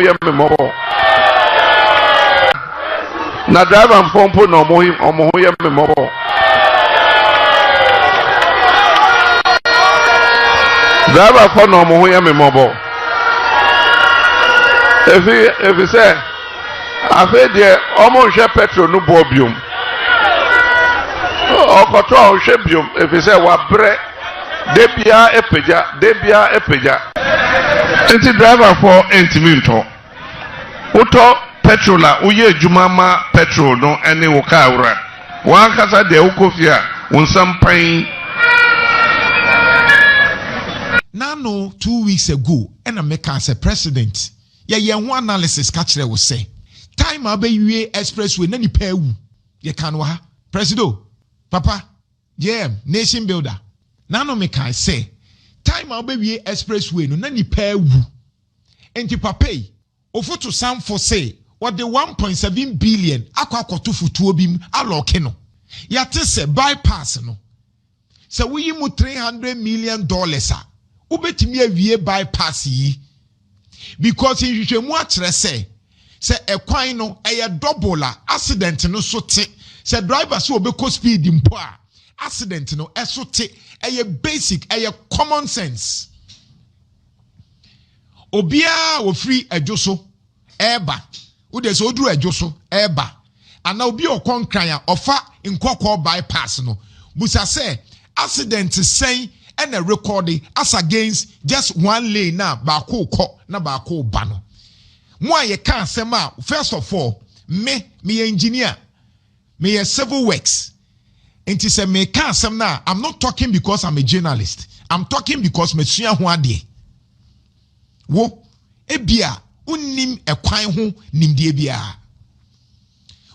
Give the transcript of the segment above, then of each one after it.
ye me mo na driver mpompo na omo ho ye me mo driver for na omo ho ye me mo if say afi de omo hwe petrol no bo biom okoto hwe biom if say wa bre debia epeja enti driver for entiminto uto petrol a uye adwuma ma petrol no ene wo ka wura wan kasa de ukofia wonsam pan nano 2 weeks ago and America as a president ye ho analysis ka kire wo say time abawie expressway na ni pa wu ye kan wa ha presido papa nation builder nano me kan say time abawie expressway no na ni pa wu enti papa yi ofoto sam for say what the 1.7 billion akwakoto futuo bim aloke no yate se bypass no se we mu $300 million a ubetimi awie bypass yi because in hwehwemu akere say ekwan no eye double accident no so te se driver so obeko speed mpo a accident no eso te eye basic eye common sense obia wo free adwoso eba ude so oduru adwoso eba ana obi okonkran a ofa nkokọ bypass no busa say accident say and a recording as against just one lane na baako ko na baako ba no mo aye kan sema first of all me engineer me civil works enti say me kan sem na I'm not talking because I'm a journalist I'm talking because me sua ho ade wo ebia unnim ekwan ho nimdie bia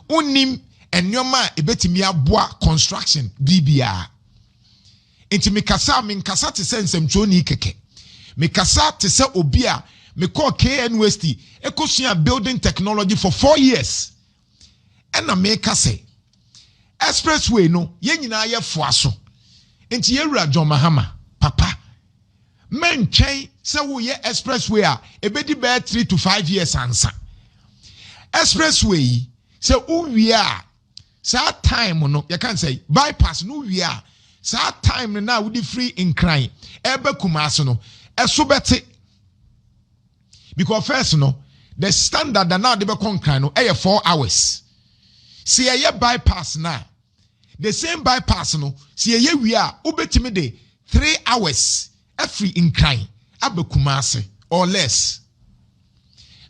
unnim enwoma ebetimi aboa construction bibia enti mikasa te se nsemtwoni keke mikasa te se obi a me call KNUST ekosua building technology for 4 years ena make say expressway no ye nyina ye foaso enti ye Rajab Mahama papa men chen se wo ye expressway a ebedi be 3 to 5 years ansa expressway se uwie a sa time no you can say bypass no wie a sa time na we free in crime Accra-Kumasi no eso bete because first no the standard that now they be crime no 4 hours see ye bypass na the same bypass no see ye wie a ubetimi de 3 hours free in crime Accra-Kumasi or less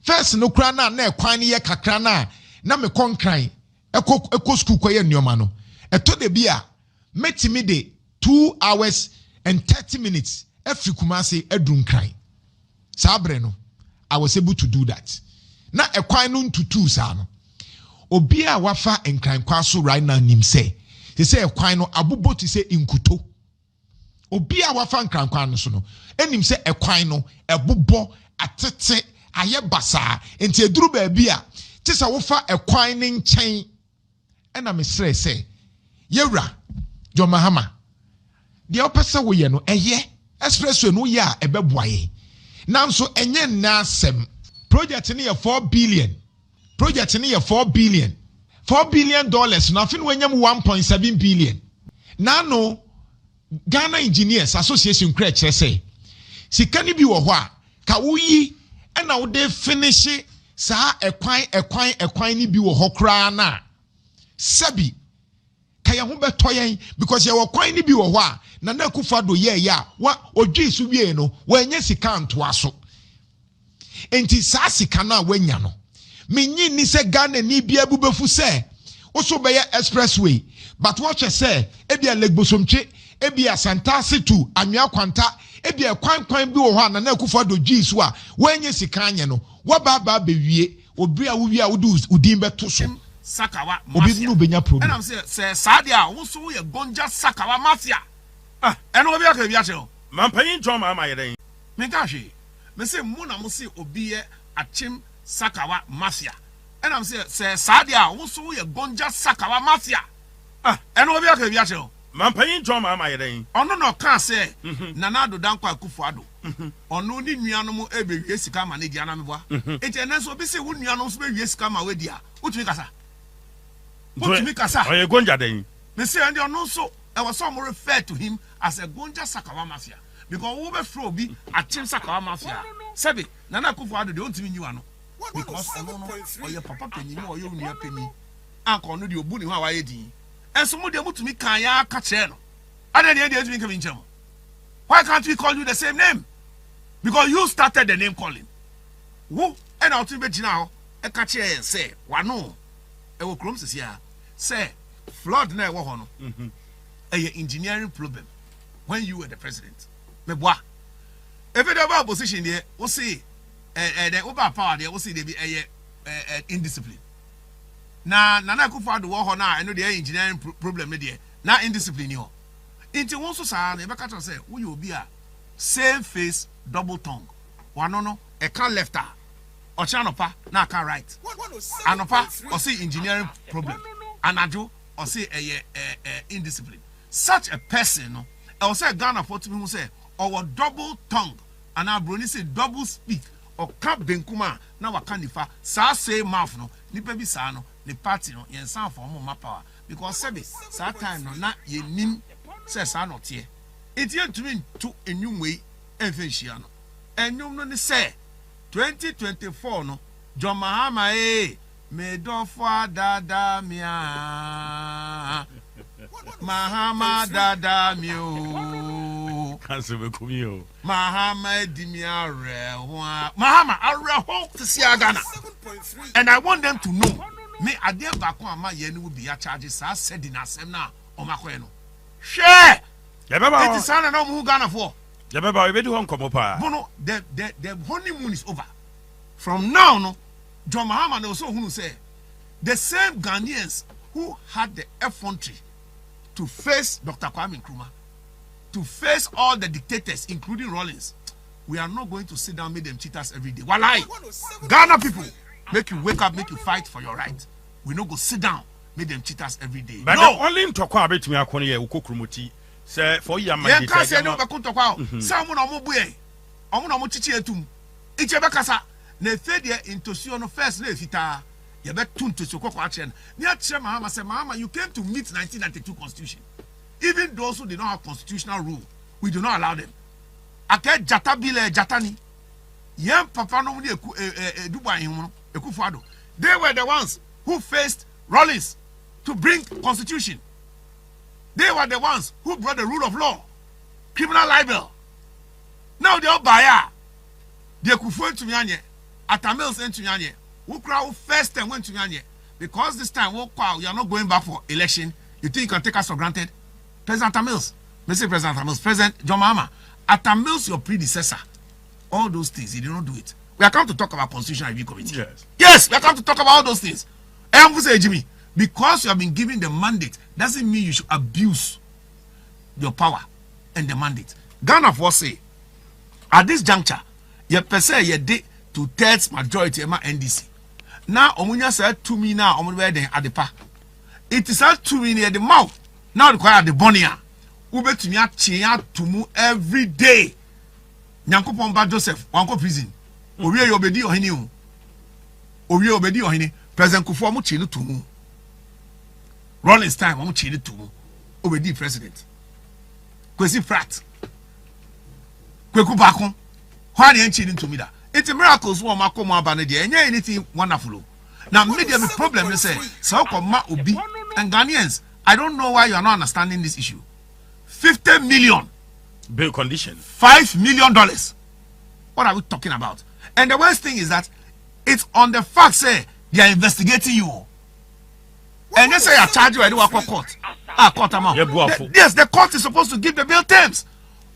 first no kra na kwan ye kakra na me crime eko school koye nneoma no eto de bia metimi de 2 hours and 30 minutes every Kumasi edun cry. Sabre no, I was able to do that. Na ekwan no ntutu sa no. Obi a wafa enkran kwaso right now nim say. He say ekwan no abubo ti say inkuto. Obi a wafa enkran kwan no so no. Enim say ekwan no ebubo atete aye basa enti eduru ba bia. Ti say wofa ekwan ne nchen. Ena me sre say yewra John Mahama the opesa wo ye no eye expressway no ye a ebeboaye nanso enye na asem project ne ye 4 billion project ne ye $4 billion na fin wenyam 1.7 billion nano Ghana Engineers Association kra kire say sika ni bi wo ho a ka wo yi na wo de finish saa ekwan ni bi wo ho kra na sabi kaya ho betoyen because ya wakwan ni bi wo ho a na Akufo-Addo ye ya wa odwi su wie no wanya sika antoa so enti saa sika na wanya no menyi ni se Ghana ni bia bubefu se oso be expressway but what you say ebia legbosomche ebia santase to anwea kwanta ebia kwan bi wo ho a na Akufo-Addo dwi su a wanya sika anya no wa ba bewie obi a wo wi a wo udin beto so Sakawa mafia. And I'm say Sadia, also a Gonja Sakawa mafia. And over here, Yacho. Mampain John Mama Yay. Mekashi. Me say Muna Musi Obie a Chim Sakawa mafia. And I'm say Sadia, also a Gonja Sakawa mafia. And over here, Yacho. Mampanyin John Mahama yɛdɛn. Ɔno no ka sɛ Nana do Dankwa Akufo-Addo. Ɔno ni nuanom ebewie sika ma ne dia na meboa. Enti ɛnɛ so obi sɛ wo nuanom so bewie sika ma we dia. Wotumi kasa. Wotumi kasa. Ɔyɛ gonja dɛn. Me say and ɔno so was some refer to him as a Gonja Sakawa Mafia. Because we were throw be a Chim Sakawa Mafia. Sebi, Nana Akufo-Addo don't mean you ano. Because or your papa penny or your near penny. Uncle no the obuni how I did. And some of them to me kaya kacheno. And then the idea is being coming. Why can't we call you the same name? Because you started the name calling. Who and out to now a catcher and say, Wano. I will crumbs here. Say, flood na wahono. A engineering problem when you were the president. Me bois. If it about position there, we'll see. The over power there, we'll see they be indiscipline. Na Nana Akufo-Addo wo ho na I know the engineering problem there. Na indiscipline yo. Inti won so sa na e beka to say wo you obi a same face double tongue. Wano no e can left her. Ocha anopa na can right. Anopa or see engineering problem. Anadwo or say indiscipline. Such a person no I will say Ghana for to me who say our double tongue and our brony say double speak or cap benkuma na wakanifa sa say mouth no nipa bi sa no the party no yen san for mo power because say sa time no na ye nim say sa no tie it yen to me to enum we enfenhia no enum no ne say 2024 no John Mahama me do for dada mia Mahama dada mio Cancel me kumio. Mahama dimia rewa Mahama areho to see Ghana. And I want them to know me ade bako ama ye no be ya charges sa said in asem na o makoe no. Share. It is an no mu Ghana for. Yabeba we be do nkomo pa. Bono the honeymoon is over. From now no John Mahama no so who say the same Ghanaians who had the effrontery to face Dr. Kwame Nkrumah, to face all the dictators, including Rawlings, we are not going to sit down, make them cheaters every day. Walai, Ghana people, make you wake up, make you fight for your right. We not go sit down, make them cheaters every day. But no. Only in Tokwa bet me akoni ye ukokrumuti. Say for your man. Yeah, can't say no be Tokwa. Say mo na mo buye, mo na mo chichi etum. Iche be kasa. Na fedie intosio no first na fita. You bet tune to Sokoko action. Near Mahama said, Mahama, you came to meet 1992 Constitution. Even those who did not have constitutional rule, we do not allow them. Ake jata bile jatani. Yem papa no Dubai Akufo-Addo. They were the ones who faced Rawlings to bring constitution. They were the ones who brought the rule of law, criminal libel. Now they all buy. They Akufo to Nyanye, Atamils into Nyanye. Who crowd first time went to Nyanye because this time we are not going back for election. You think you can take us for granted? President Atamils, Mr. President Atamils, President John Mahama, Atamils, your predecessor, all those things, he did not do it. We are come to talk about Constitutional Review Committee. Yes, we are come to talk about all those things. And we say, Jimmy, because you have been given the mandate, doesn't mean you should abuse your power and the mandate. Ghana for say, at this juncture, you per se you did 2/3 majority of my NDC. Now, Omunya said to me now, Omunya at the pa. It is out to me near the mouth. Now, require the bonia. Ube to me at Chia to move every day. Nyanko Pomba Joseph, Wanko prison. Oye Obedi Ohini. Oye Obedi Ohini. President Kufuor Muchili to move. Rawlings time, Muchili to move. Obedi president. Kwesi Pratt. Kweku Bakon. Why didn't you to me that? It's a miracle so ma come abanedi enye anything wonderful. Now media the problem they say so come ma obi and Ghanaians I don't know why you are not understanding this issue. 50 million bail condition. $5 million. What are we talking about? And the worst thing is that it's on the fact say they are investigating you. And they say I charge you I do a court. Court amount. Yes, the court is supposed to give the bail terms.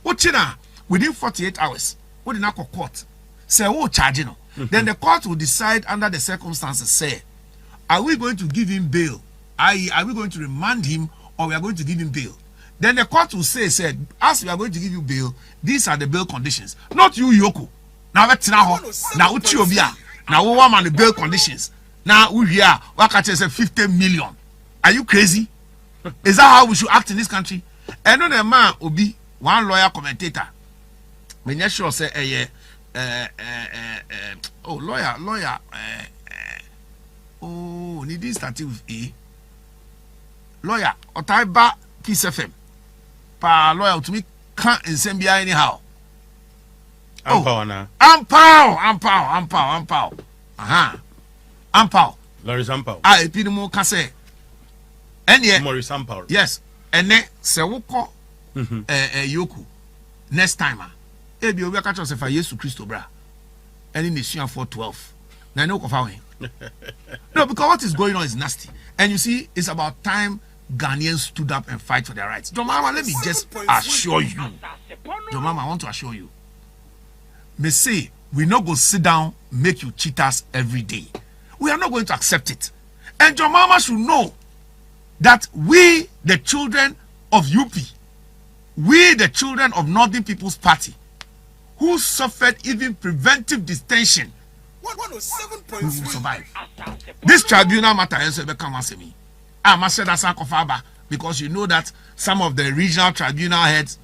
Uchina within 48 hours. What did not court? Say, oh, charging. Then the court will decide under the circumstances, say, are we going to give him bail? I.e., are we going to remand him or we are going to give him bail? Then the court will say, as we are going to give you bail, these are the bail conditions. Not you, Yoko. Now, now, Uchiobia. Now, we want the bail conditions. Now, we here, what can say 50 million. Are you crazy? Is that how we should act in this country? And on a man will be one lawyer commentator. When you sure say lawyer need this start with A. Lawyer Otaiba Peace FM. Pa lawyer to me can't send me anyhow. Ampao. Aha. Ampao. Lawrence Ampao. Epidemo kase. Enye. Maurice Ampao. Yes. Ene se woko yoku next time ebi obi aka chose fa Yesu Christo bra. Any nation for 12. Na no ko fa wen. No, because what is going on is nasty. And you see, it's about time Ghanaians stood up and fight for their rights. Jomama, let me just assure you. Jomama, I want to assure you. Me say, we not go sit down, make you cheat us every day. We are not going to accept it. And Jomama should know that we, the children of UP, we, the children of Northern People's Party, who suffered even preventive detention, we will survive. This tribunal matter is me. I must say that because you know that some of the regional tribunal heads,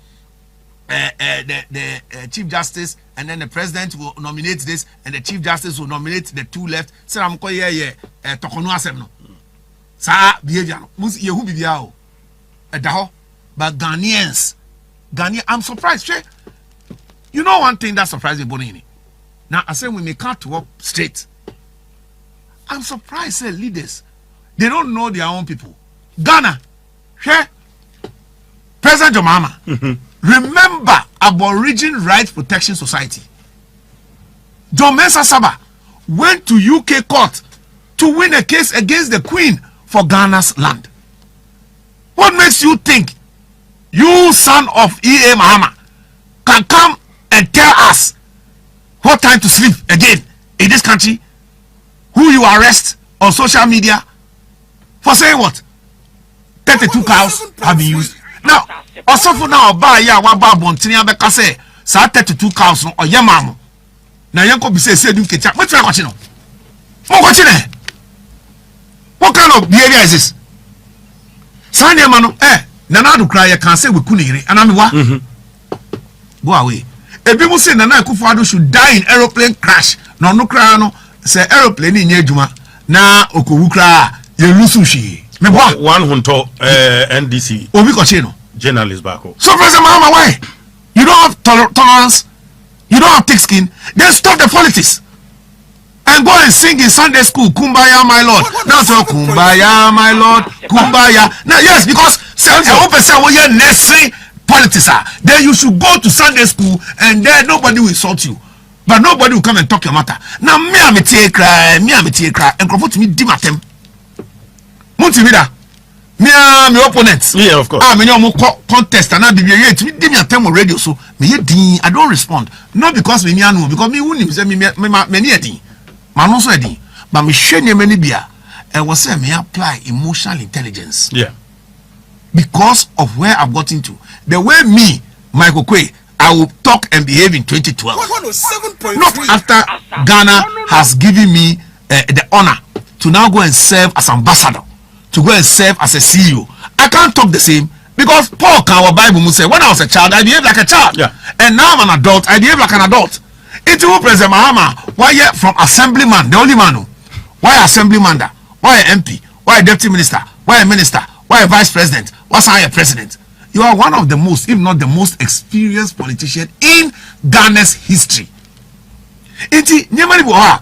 the Chief Justice and then the President will nominate this, and the Chief Justice will nominate the two left. So I'm going to Tokonu Asem. Sa behavior. Yehu bibiao. But Ghanaians, I'm surprised. You know one thing that surprised me, Bonini. Now I say when they can't walk straight. I'm surprised, say leaders, they don't know their own people. Ghana, President Mahama, remember Aborigine Rights Protection Society. John Mensah Saba went to UK court to win a case against the Queen for Ghana's land. What makes you think you, son of E.A. Mahama, can come and tell us what time to sleep again in this country? Who you arrest on social media for saying what? 32 cows have been used. Now, also for now, buy ya waba bontinia beka say, sa 32 cows or yamamu. Now, yanko be say, do ketchup. What's that watching? What kind of behavior is this? Sunday manu, Nana do cry, I can say we couldn't, and I'm what? Go away. If people say Nana Akufo-Addo should die in aeroplane crash, no cry, no, say aeroplane in Yejuma, na Okowukra, Yelusushi. One hunto NDC. Obi Kochino. Journalist back. So, President Mahama, why? You don't have tolerance, you don't have thick skin, then stop the politics. And go and sing in Sunday school, Kumbaya, my Lord. Now, so Kumbaya, my Lord, Kumbaya. Now, yes, because politics are. Then you should go to Sunday school and there nobody will insult you. But nobody will come and talk your matter. Now, me I'm a tear cry, and confront me dimatem. Muntimida. Me am your opponents. Yeah, of course. I'm in your contest and I be here to me a time on radio. So me I don't respond. Not because me know, because me wouldn't say me many Manon Swedi. But me share many beer. And was say me apply emotional intelligence. Yeah. Because of where I've gotten to. The way me, Michael Oquaye, I will talk and behave in 2012. Not after Ghana has given me the honor to now go and serve as ambassador, to go and serve as a CEO. I can't talk the same because Paul our Bible will say, when I was a child, I behaved like a child. Yeah. And now I'm an adult, I behave like an adult. It's who President Mahama, why you from assemblyman, the only man who, why assemblyman, why a MP, why a deputy minister, why a minister, why a vice president, what's I a president? You are one of the most, if not the most experienced politician in Ghana's history. Iti nyamani boha.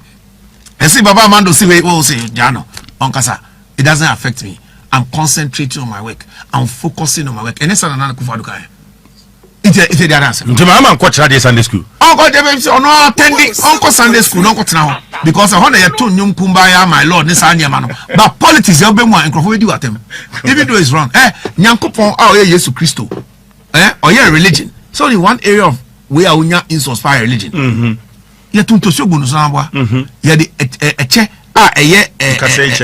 I see Baba Mando say Jano, Onkasa. It doesn't affect me. I'm concentrating on my work. I'm focusing on my work. And it's another Kufaduka. It's the answer. Mama coach Sunday school. Uncle David no attending Uncle Sunday school, no now. Because I want to tune Nyum Kumbaya, my lord, Nisanya Mano. But politics, you'll be more and do at them. Even though it's wrong. Nyankopon, Yesu Christo. Or your religion. So in one area of where we are inspire religion. Yet to show Bunusamba. Yet a chair,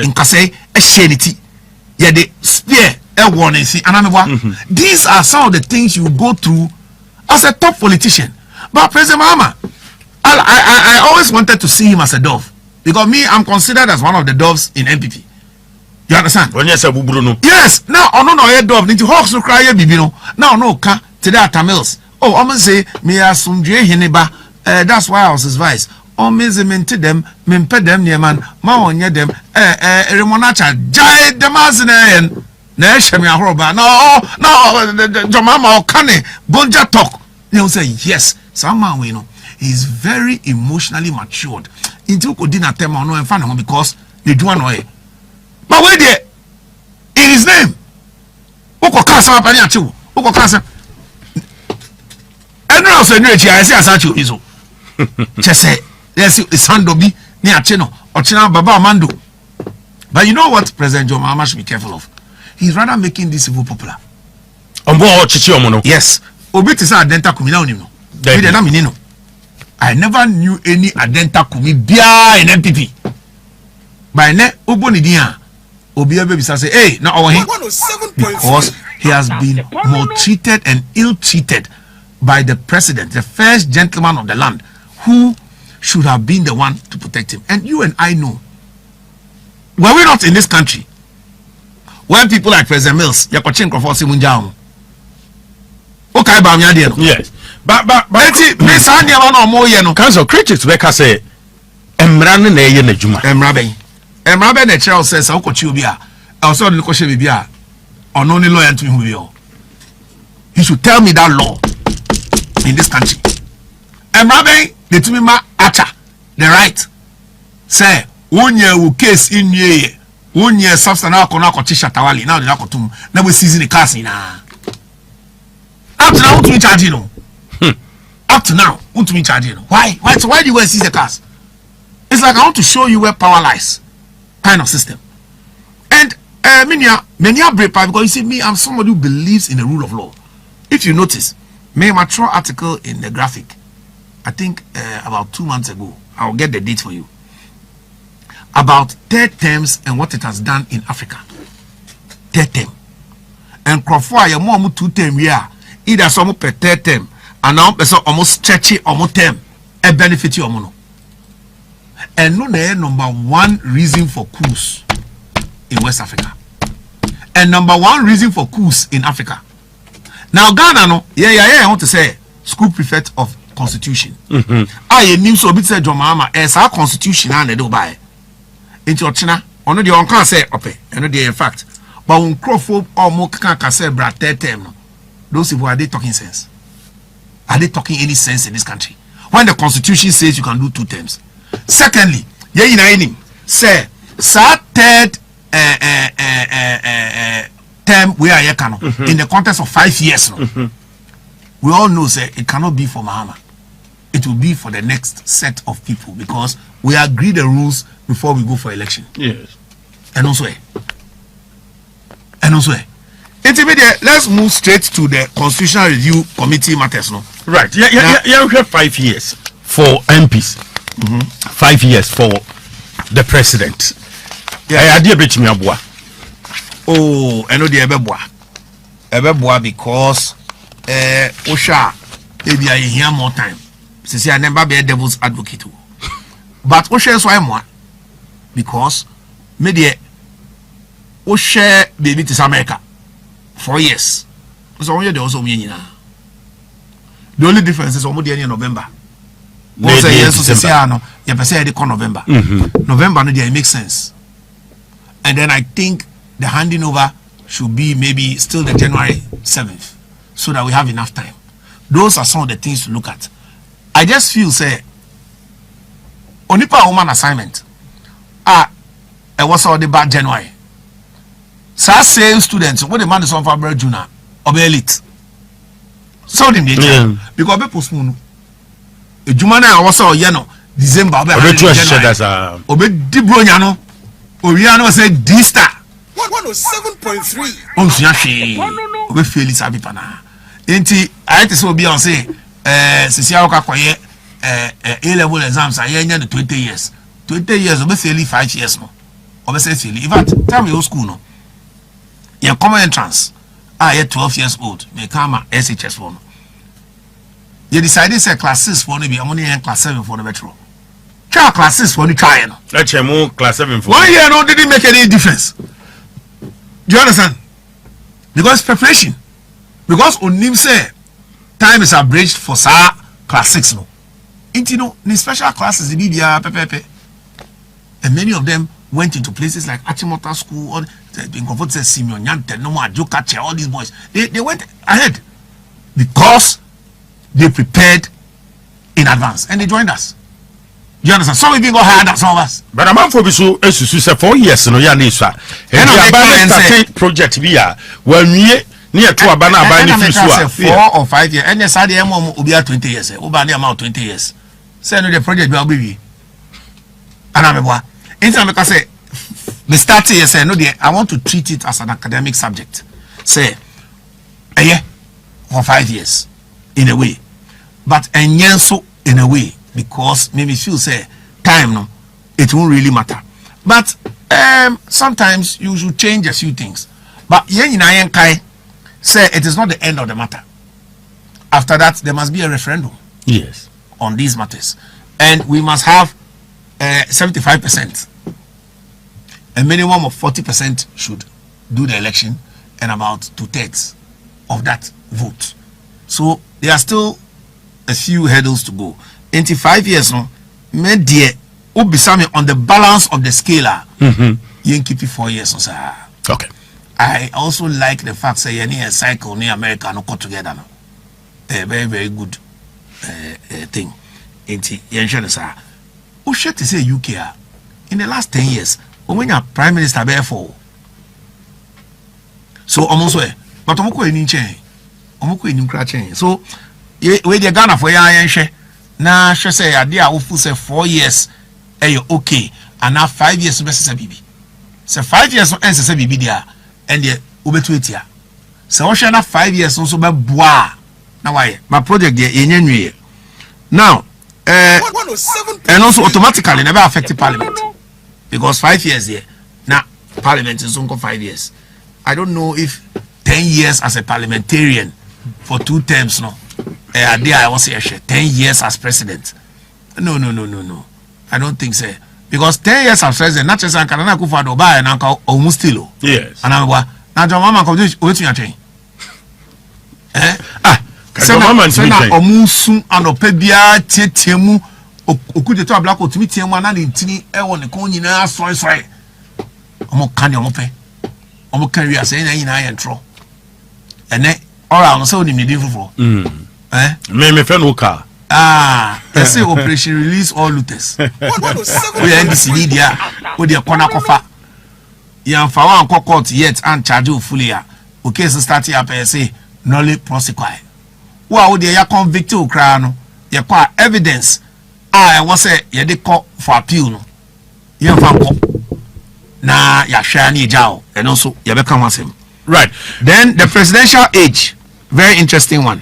in Kase, a shanity. Yet the spear, a warning, see, another one. These are some of the things you go through as a top politician. But President Mahama, I always wanted to see him as a dove. Because me, I'm considered as one of the doves in NPP. You understand? When you say Bruno. Yes. Now, on no head of the Hawks no cry bibino. Now no ka today at Tamils. Oh, I'm gonna say me as some hineba. That's why I was his vice. Oh, me zemente them, me pay them near man. Ma onye them. Remonacha jai demazine. Na shemi ahoroba. No. Jomama okane bonja talk. You say yes. Someone we know he's very emotionally matured. Into kodina tema no and fan because they do annoy. But wait there, in his name, Oko Kasa Paniachu, Oko Kasa. And now, so I see as I choose. Just say, there's a Sandobi near Chino or China Baba Mando. But you know what President John Mahama should be careful of? He's rather making this evil popular. Yes. Obit is Adenta Kumino. I never knew any Adenta Kumi Bia in NPP. By ne Obonidia. Obia baby say, hey, now our because he has been maltreated and ill-treated by the president, the first gentleman of the land, who should have been the one to protect him. And you and I know, were we not in this country, when people like President Mills, Yakochin Crawford Simunjao, okay, yes, but council critics weka say, Emran ne ye nejuma, Emrabe. Emrabe ne Charles says, I'll coach you be a also the question be a or only lawyer to him. He should tell me that law in this country. Emrabe, the Tumima Acha, the right. Say, 1 year will case in ye, 1 year substance Konako Tisha Tawali, now the Nakotum, never season the cast in. Up to now, to be charging. Up to now, to be charging. Why do you go and seize the cast? It's like I want to show you where power lies. Kind of system. And many are brave because you see me, I'm somebody who believes in the rule of law. If you notice, my mature article in the graphic, I think about 2 months ago, I'll get the date for you, about third terms and what it has done in Africa. Third term. And Crawford, you're more 2 term here. Either some per third term, and now person almost stretchy almost term, a benefit you mono. And no number 1 reason for coups in West Africa. And number 1 reason for coups in Africa. Now Ghana no, I want to say school prefect of constitution. I knew so bit said John Mahama as our constitution and do by. Into China, on the on can say okay, and in fact. But when Crawford or more can say brat third term, those people are they talking sense? Are they talking any sense in this country? When the constitution says you can do 2 terms. Secondly, say third term we are in the context of 5 years. We all know say it cannot be for Mahama. It will be for the next set of people because we agree the rules before we go for election. Yes. And also intermediate, let's move straight to the Constitutional Review Committee matters. No? Right. Yeah, we have 5 years for MPs. 5 years for the president. I did bet me abua. Oh, I know the Ebeboa because Osha maybe I hear more time. Since I never be a devil's advocate. But Osha is why more because media Osha baby to America 4 years. So only there also mean the only difference is almost the end of November. November. November, no, it makes sense. And then I think the handing over should be maybe still the January 7th, so that we have enough time. Those are some of the things to look at. I just feel say, Onipa woman assignment. It was all the bad January. So same students, what the man is on February Junior or elite. So them because people postpone. Jumana also yano December obe Dibronyano Oriano said D-Star 107.3 obe fail it abi pana enti I to so be on say Sisia Oquaye A-level exams are the 20 years obe fail 5 years no obe say fail in fact time your school no your common entrance you 12 years old me come SHS one. You decided say class 6 for no be among class 7 for the metro. Try class 6 for the try no. Let's move class 7 for 1 year no didn't make any difference. Do you understand? Because preparation. Because onim say time is abridged for class 6 no. You know, in special classes the BBA and many of them went into places like Achimota School or being comforted Simeon Yante, no more Jokache, all these boys. They went ahead because they prepared in advance and they joined us. You understand? Some people go higher than some of us. But I'm for so 4 years no ya nisa. And I project bia when we near to abana by 4 or 5 years. And yes, I am obia 20 years. Oba near about 20 years. Say no the project will be. And I'm a anytime I say me start here say no I want to treat it as an academic subject. Say for 5 years in a way. But so in a way because maybe feel say time no it won't really matter. But sometimes you should change a few things. But say it is not the end of the matter. After that there must be a referendum. Yes. On these matters. And we must have 75%. A minimum of 40% should do the election and about 2/3 of that vote. So there are still a few hurdles to go. In 5 years, no, media ubisame on the balance of the scale. You keep it 4 years, sir. Okay. I also like the fact that you need a cycle near America no cut together now. A very, very good thing. Inti yenshene sir. Who should to say UK in the last 10 years when your prime minister therefore so almost way but omoko eni chen omoko eni kra chen so we dey Ghana for ya yenhwe na hwe say ade a wo fu say 4 years okay and now 5 years be say bibi say 5 years no say bibi dia and the obetu etia say wo hwe na 5 years so be boa na why my project dey yenyanwie now and also automatically never affected parliament because 5 years here now parliament is only 5 years. I don't know if 10 years as a parliamentarian for 2 terms no I want to say 10 years as president. No I don't think so because 10 years as president not just Canada Kufa do buy and uncle almost still yes and I'm now John Mama come wait me change Sena omusu anopebia tietemu okude to abla ko tumi tiemu na ntini e wo ne kon nyina soy omo kan de omo pe omo kan wi ase na nyina ye ntro ene ora no so ni medi fufo me fe no ka they say operation release all looters we NDC media we dey corner kofa yan fa wan court yet and charge fully ya okay so start here per say nolly prosecute wa dey ya convict okra no ye kwa evidence I was say ye dey call for appeal no ye fa ko na ya hwa na ejao and also ye be kan wasem right then the presidential age very interesting one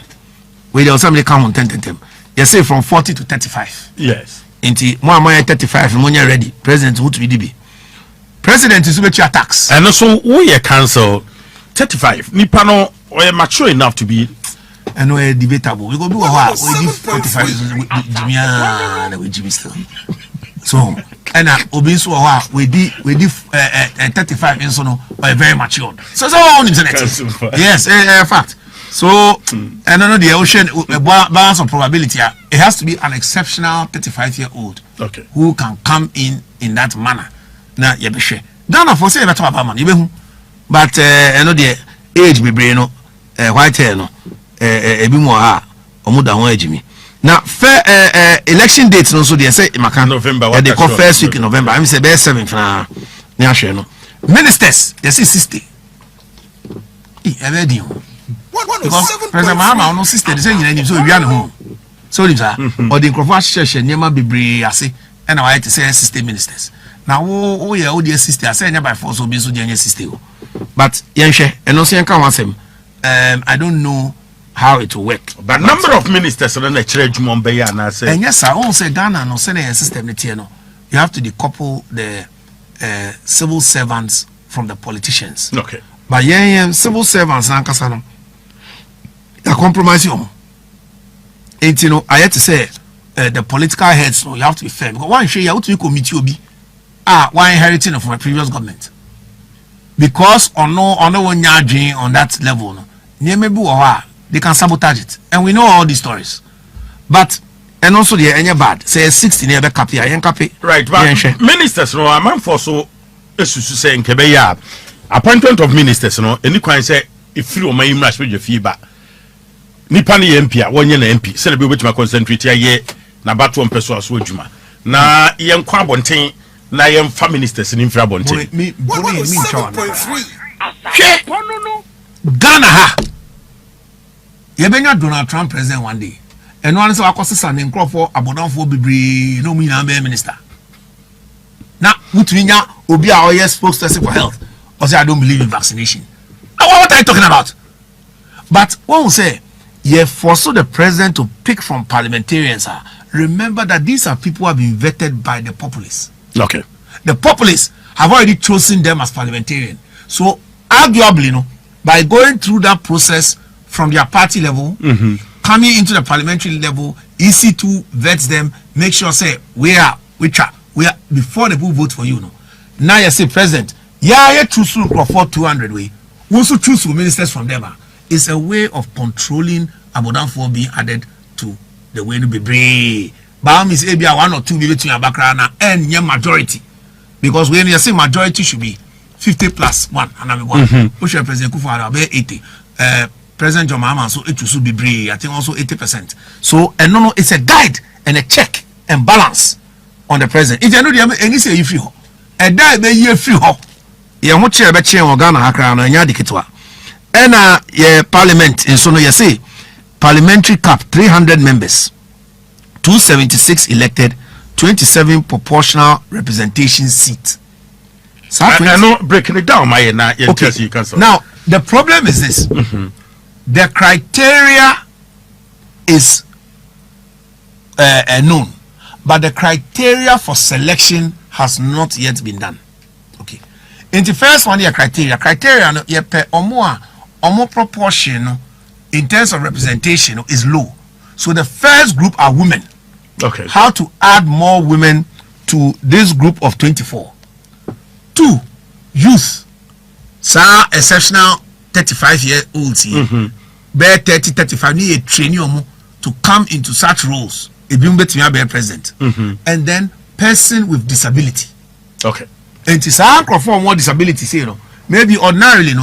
we dey also come on 10 you say from 40 to 35 yes inti mo amoya 35 mo nya ready president who to be president is about your tax and also we council 35 nipa no we mature enough to be and we debatable we go do what we give 45 Jimmy we Jimmy still so and obi so what we did 35 in so no very matured so on internet yes fact so and no the ocean balance of probability it has to be an exceptional 35-year-old okay who can come in that manner na ye be hwe Ghana for say better about man ye be hu but no the age be brain no white hair no ebi mo ha omuda ho agimi na fair election date no so they say maka November they call first week in November I say be 7th na ni ahwe no ministers they say 60 every day President Mahama no sister they say you so wi an ho so they say or the crofo ahye nyema bebre ase and I to say 60 ministers now oh yeah oh dear sister I say by force so be so dear sister but yenhwe and no say kan wasem I don't know how it will work but number of ministers na chere dwuma be ya na say and yes I won't say Ghana no say na system no you have to decouple the civil servants from the politicians okay but civil servants na kasa no ya compromise you know I had to say the political heads no you have to be fair because one share you to committee obi one inheriting from a previous government because on one yard on that level, no, they can sabotage it, and we know all these stories. But and also the any bad say 60 near copy, right? But ministers, no, a man for so say in Kebeya appointment of ministers, no, any kind say if you my image with your feedback. Nipa ni MP, one year MP, say be which my concentrate here na battle on person as wejuma. Na yen kwa bonten na yen fa ministers in infra bonten. Me Ghana ha. Ye benya Donald Trump president one day. And one say akosesa ne nkrofo abodonfo bebre no mu na be minister. Na mutuninya obi a oye spokesperson for health. Or say I don't believe in vaccination. What are you talking about? But one will say you foresaw the president to pick from parliamentarians. Remember that these are people who have been vetted by the populace. Okay. The populace have already chosen them as parliamentarian. So arguably, by going through that process from their party level, coming into the parliamentary level, EC2 vets them, make sure say we are before the people vote for you. Now you say president, you choose for 200 way. We also choose ministers from them. It's a way of controlling Abodanfo being added to the way to be brave. But is maybe 1 or 2 between your background and your majority. Because when you say majority should be 50 plus 1, and I'm 1. Which President Kufuor be 80. President John Mahama so it should be brave. I think also 80%. So and no, it's a guide and a check and balance on the president. If you know the any say you free ho, and die be you free ho. You want to be chair Ghana Accra na nya diketwa. And parliament in Sono, you say parliamentary cap 300 members, 276 elected, 27 proportional representation seats. I know breaking it down, my okay. Now the problem is this: the criteria is known, but the criteria for selection has not yet been done. Okay, in the first one, criteria you pay or more proportion in terms of representation is low. So the first group are women. Okay. How to add more women to this group of 24. 2, youth. Sa exceptional 35-year-olds here. Bear 30, 35 need a training to come into such roles. A be president. And then person with disability. Okay. And to say more disability, say maybe ordinarily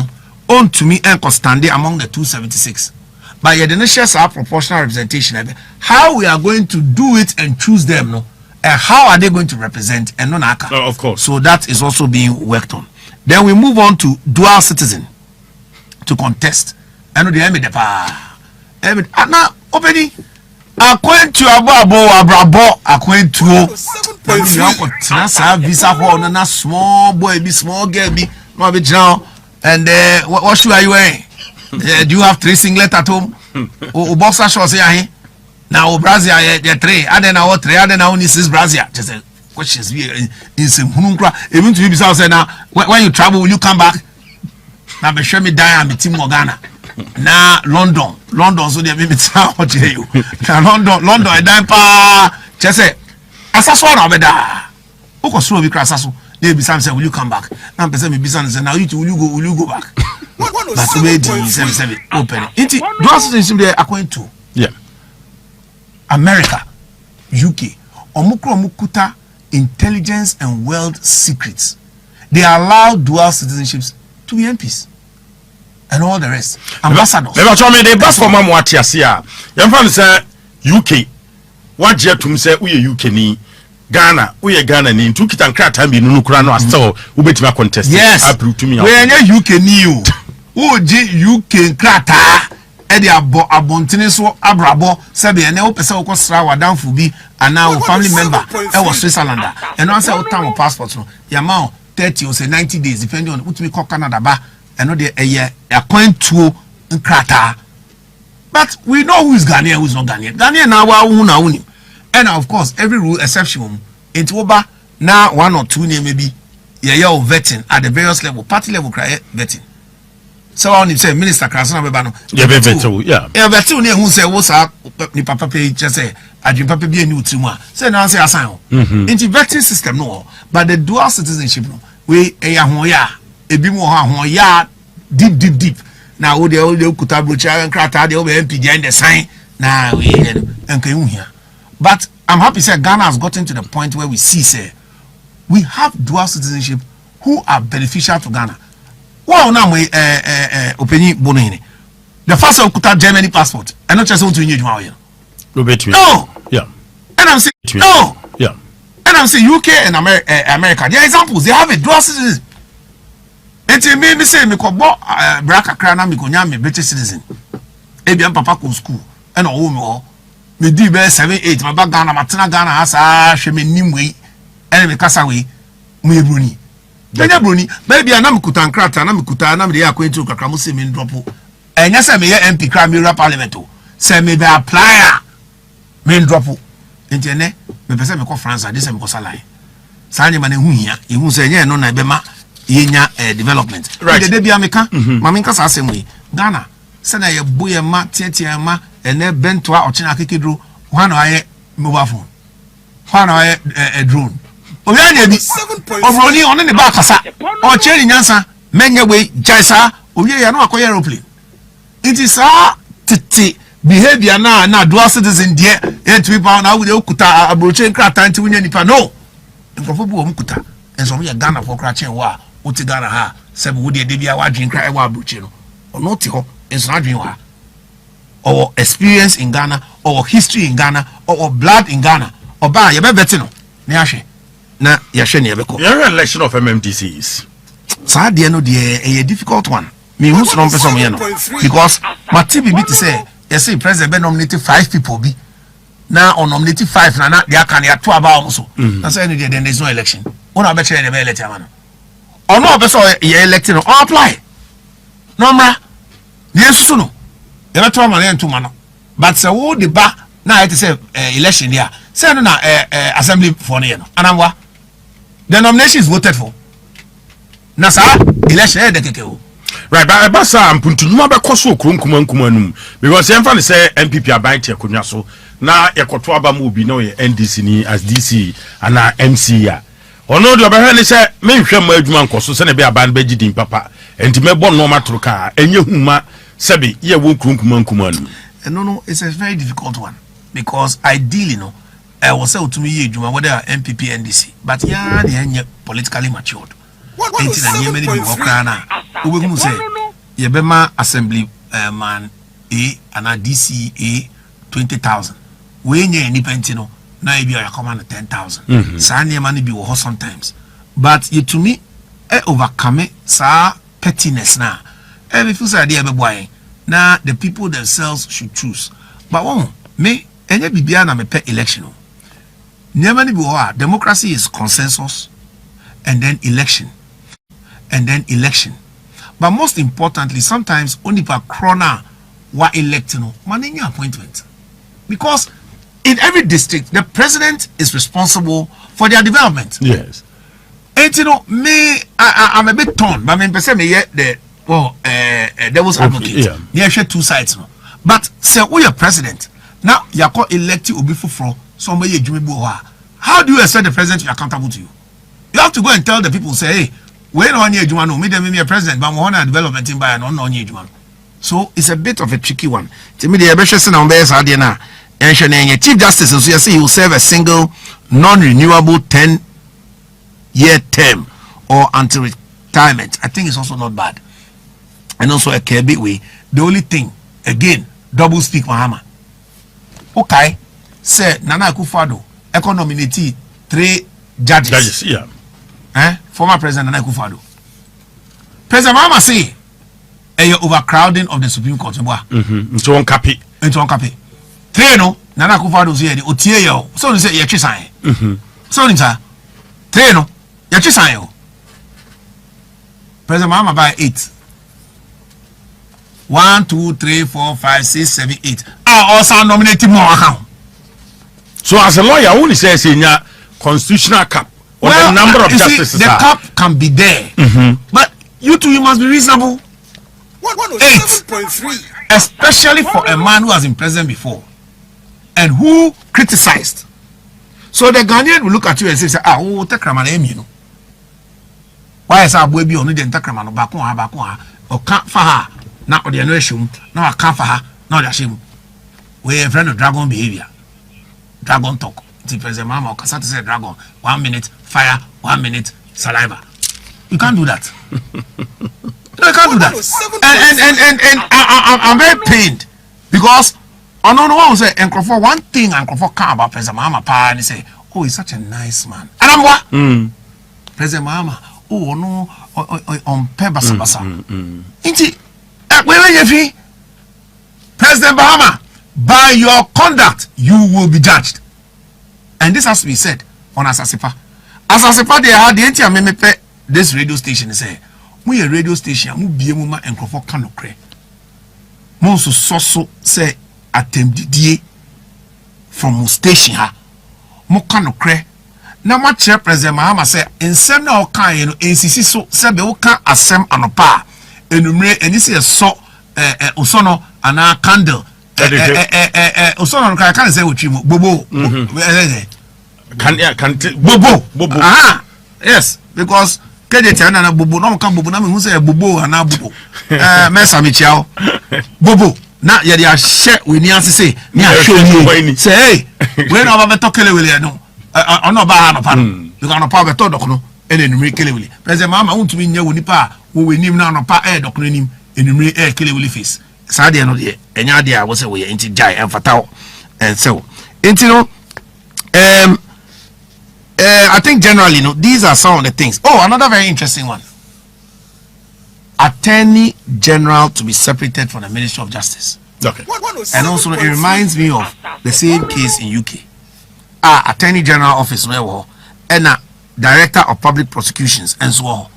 on to me and constantly among the 276. But the initial proportional representation, how we are going to do it and choose them, and how are they going to represent and non-ACA? Of course. So that is also being worked on. Then we move on to dual citizen to contest. I know the now opening according to abrabo according to visa for na small boy be small girl be no be now. And what shoe are you wearing? Do you have 3 singlet at home? Boxer shorts here. Now Brazil, 3. I don't know 3. I don't know 6 Brazil. Just a questions in some hunkra. Even to be say now when you travel, will you come back? Now be show me die and be Team Morgana. Now London, so they maybe tell what you. Now London, I die pa. Just say, Asaso na beda. Oko so be krasaso. They be say, will you come back? Now person be business now you will you go back? But we do 77 open. It dual citizenship they are going to. Yeah. America, UK, Omukuta intelligence and world secrets. They allow dual citizenships to be MPs and all the rest. Ambassadors. They told me they bust for mama what you see. You find say UK. What you to say we UK ni Ghana, we Ghana ni two kitan kra time no kura no still we betima contest. Yes. To me. We any UK ni you. Who UK krata e dey abontene so abrabo se be ene wo pese wo kosra wadanfo bi ana wo family member e wo Switzerland and no say wo tam passport no ya ma 30 or say 90 days depending on what we call Canada ba and no dey point to krata. But we know who is Ghanaian, who is not Ghanaian. Ghanaian now who na unim. And of course every rule exception into oba now 1 or 2 name maybe vetting at the various level, party level vetting. So on him say minister Krasana Bebano. Yeah, vetting, yeah. Yeah, vetting who say what's up ni papa pay just say Adrian papa be a new trimwa. Say now say assign. Into vetting system no, but the dual citizenship no we ebi mo ha ya deep na wo de kuta brocha nkrata de wo MP behind the sign na we enka hu hia. But I'm happy say Ghana has gotten to the point where we see say we have dual citizenship who are beneficial to Ghana. Wow, now we opinion bonini. The first one kuta Germany passport. I not just want to use my no. Yeah. And I'm saying no. Yeah. And I'm saying UK and America. There are examples. They have a dual citizenship. And me say me ko bo braka krana me ko nya me British citizen. Ebi papa ko school. And o me me di be 7-8 my back Ghana matena Ghana has hwe me nimwe. And me kasa we me bruni. Kenya bruni. Baby na me kuta nkrata na me kuta na me dey akwentu kakra mo se me drop. Enya se me ye MP kra me parliament o. Se me be apply me drop. Entiene me pese me ko France ade se me ko salai. Sanye ma na hu hia. Ehu se nya no na be ma yenya development. Right. De bia meka ma me kasa asem we Ghana se na ye boye ma tietia ma ene bento a ochina kekedro hwa na aye mobile phone. Hwa na aye drone. O ya na bi ofroni on ne ba kasa. O cheri nyansa menye we jaisa o ye ya no akoye aeroplane. It is titi behavior na dual citizen there to be na we okuta abroche nkrata nti wunya nipa no. Nkofo bu o mkuta enso me Ghana for kra chen wa uti Ghana ha sebe wo de bia wa dwen kra e wa abroche no. Ono ti ho enso adwen wa. Or experience in Ghana, or history in Ghana, or blood in Ghana. Or ba ye be beti no. Ne ahwe. Na ye hwe ne ye beko. Your election of MMDCs. Sa de no de a difficult one. Me who no person me no. Because my TV be to say, you see president be nominated 5 people be. Now on nominated 5 na they can ya 2 about so. Na say no there is no election. Una be chere be elect man. Or no be so ye elected no apply. No mra. Yes so no. You not man and man. But say wo the ba na it say election there. Say no na assembly for no. Anamwa. The nomination is voted for. Na sa election de keke o. Right, but Basa Mpuntu no be koso kuma num because emfa ne say NPP aban tie konwa so na yekoto aba mu obi no ye NDC ni as DC ana MC ya ono de obehwe ne say menhwe ma adwuma nkoso se ne be aban be gidin papa enti mebo no matruka enye huma sebe ye wo kuma num. No, it's a very difficult one because ideally no I was say to me ye adwuma whether NPP NDC but yeah they are politically matured. Enti na nye many people krana ubegu say ye be ma assembly man ana DC 20,000 we nye ni penti no na e bi ya come na 10,000 sa nye man bi wo sometimes but you to me overcome sa pettiness na every feel say dey be boy na the people themselves should choose but one me enye bibia na me pe election no nye many bi wo democracy is consensus and then election. And then election. But most importantly, sometimes only per crona were elected managing appointment. Because in every district, the president is responsible for their development. Yes. And I'm a bit torn, but I mean, the devil's advocate. Yeah. They share 2 sides. But say, oh, you're president. Now, you're called elected or before somebody. How do you expect the president to be accountable to you? You have to go and tell the people, say, hey, when on your Jumano, me them a president, but one development in by an on your Jumano. So it's a bit of a tricky one. To me, the Abeshason on Bears Adina and Chief Justice, so you see, will serve a single non-renewable 10-year term or until retirement. I think it's also not bad. And also a Kirby way. The only thing, again, double speak Mahama. Okay, say Nana Akufo-Addo, nominate 3 judges. Yeah. Former President Nana Akufo-Addo. President Mahama say, a overcrowding of the Supreme Court. Into one copy. 3 no, Nana Akufo-Addo say the otie yo. So you say ye sign. So you say 3 no, ye sign yo. President Mahama by 8. 1, 2, 3, 4, 5, 6, 7, 8. Also nominated more account. So as a lawyer, only says in your constitutional cap. Well, the number of justices. The cap can be there, but you must be reasonable. 8.3, especially for a man who has been president before and who criticized. So the Ghanaian will look at you and say, "Ah, oh, take Raman, you know." why is our baby on the Entacraman back or can't for her, not the generation, no, I can't for her, not a shame. We're a friend of dragon behavior. Dragon talk. The President Mahama or Kasata said dragon. 1 minute fire, 1 minute saliva. You can't do that. No, you can't do that. And I'm very pained because on one say and one thing and come about President Mahama and he say, oh, he's such a nice man. And I'm what? President Mahama, oh no, on Pebasa Basa. Inti, where you fee? President Mahama, by your conduct, you will be judged. And this has to be said on Asasipa. Asasipa, they had the NTM this radio station say, we a radio station, we be a woman and Crawford cannot cray. Most so say, attempted from station ha. Mo cannot cray. Now, my chair President Mahama say, in some now kind, NCC so said the Oka assem anopa, and this is so Osono and our candle. Osono can say what you bobo. Bobo. Ah, yes, because Kedetiana and Bobo no can Bobo who say Bobo and Abu Mesa Michel Bobo. Now you are share with Nancy say, show you say, hey, when I'm talking with you, no, I'm not bad on pan. You got a power to document and then make Kelly. President Mama want to be near Unipa, who we name now pa air documenting in the air Kelly face. Sadia no dear, and idea was away into Jai and Fatao and so into I think generally, these are some of the things. Oh, another very interesting one. Attorney General to be separated from the Ministry of Justice. Okay. And also, it reminds me of the same case in UK. Attorney General Office, and Director of Public Prosecutions, and so on.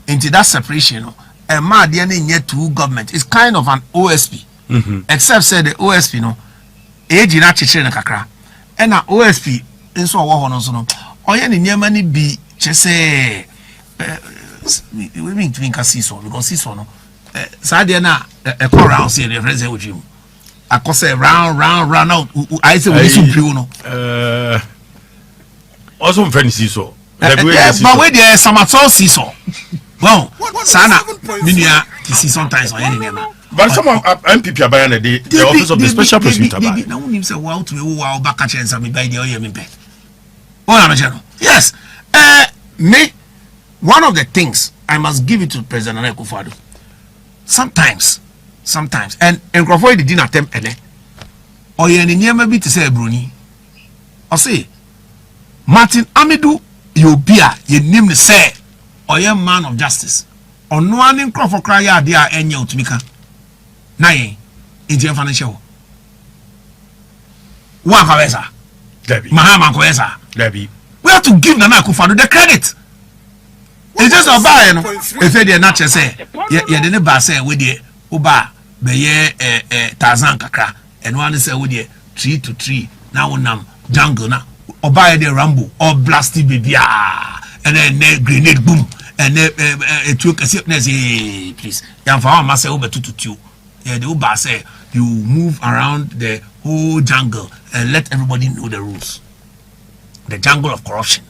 Into that separation, and my DNA two government is kind of an OSP. Except, say, the OSP, age in Achichin Kakra, and OSP, and so on. Oye ni nyama ni bi chese we mean to see so because see so no sadia na e call round say the friends with you akose round out I say we supri no also friends see so but we there samato see so well sana minia ki see sometimes on any nyama but some of NPP abayan the office of the special prosecutor na unim say wow to me wow back catch and me by the oye me be. Yes, me. One of the things I must give it to President Akufo-Addo. Sometimes, and Crawford didn't attempt any. Or you need to say Bruni. Or say Martin Amidou, you be you name the say, or you man of justice. Or no one in Crawford cry there any Utumika. Nay, in the financial. Wakaweza. Debbie. Mahama Kweza. Debbie. We have to give Nana Akufo-Addo the credit. It's just a buy, if they are not say, you didn't buy say with the Uba, Beye, Tarzan Kakra, and one is with the 3 to 3, now nam jungle now, or buy the Rambo, or blasty baby, and then grenade boom, and then it took a sickness, please. Young for must say over 2 to 2. The Uba say, you move around the whole jungle and let everybody know the rules. The jungle of corruption.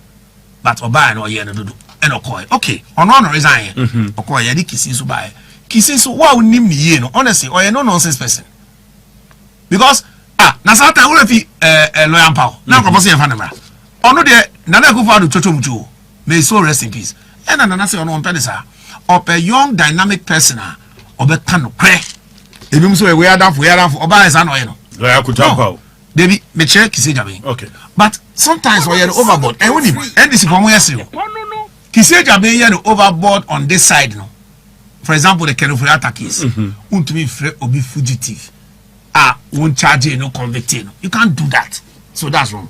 But Oba and Oye and Oquaye. Okay, on one resign. Oquaye, Yadi kissing so by. Kissing so, why would name me, honestly, or a no nonsense person. Because, Nasata will be a lawyer power. Now, proposing a fanama. Or no, dear, Nana Akufo-Addo Chochomuchu. May so rest in peace. And Nanasa on one pedestal. Or a young dynamic person, or a can of crack. If you say we are down for Oba is an oil. I could talk. David, me check Kisejabe. Okay. But sometimes we are overboard. And when NDC from where you Kisejabe you overboard on this side no. For example, the Kenofriata case. Won't be obi fugitive. Won't charge no convict no. You can't do that. So that's wrong.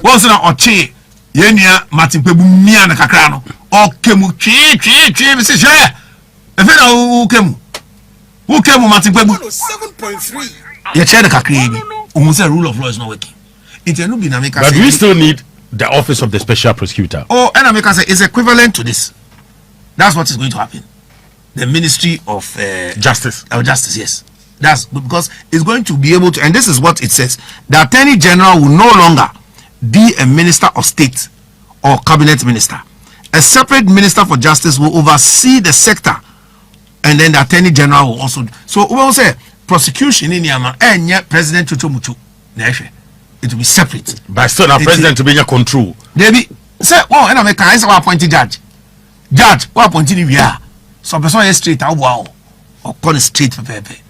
What's now Oche Yenia Martin Pebu Mia na kakra no. O kemu chi me say share. If you kemu. Who came Martin Pebu 7.3. You check the kakra the rule of law is not working. But we still need the office of the special prosecutor. Oh, and America say it's equivalent to this. That's what is going to happen. The Ministry of Justice. Justice, yes. That's because it's going to be able to, and this is what it says: the Attorney General will no longer be a Minister of State or Cabinet Minister, a separate minister for justice will oversee the sector, and then the attorney general will also. So we will say prosecution in Yama and yet President Chuchomuchu. It will be separate. But still, now president to be in control. Debbie say, oh, and I make a appointed judge. Judge, what appointed we are. So person is straight out wow or call it straight pepe.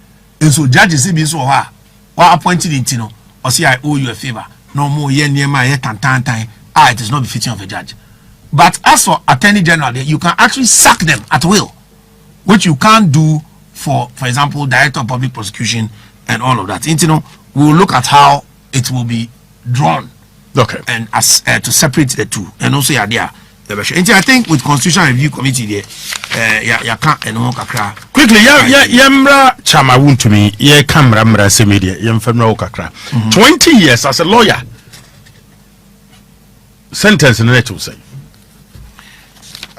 And so judges be so hard. What appointed in Tino or see I owe you a favor. No more yen near my head and time. It is not befitting of a judge. But as for attorney general, you can actually sack them at will, which you can't do for example, director of public prosecution and all of that. You know, we will look at how it will be drawn. Okay. And as to separate the two, and also there. I think with Constitutional Review Committee there, you can't and kakra. Quickly, yamra chama wun to me, ye camera mra se media, yam femra kakra. 20 years as a lawyer. Sentence in the net will say.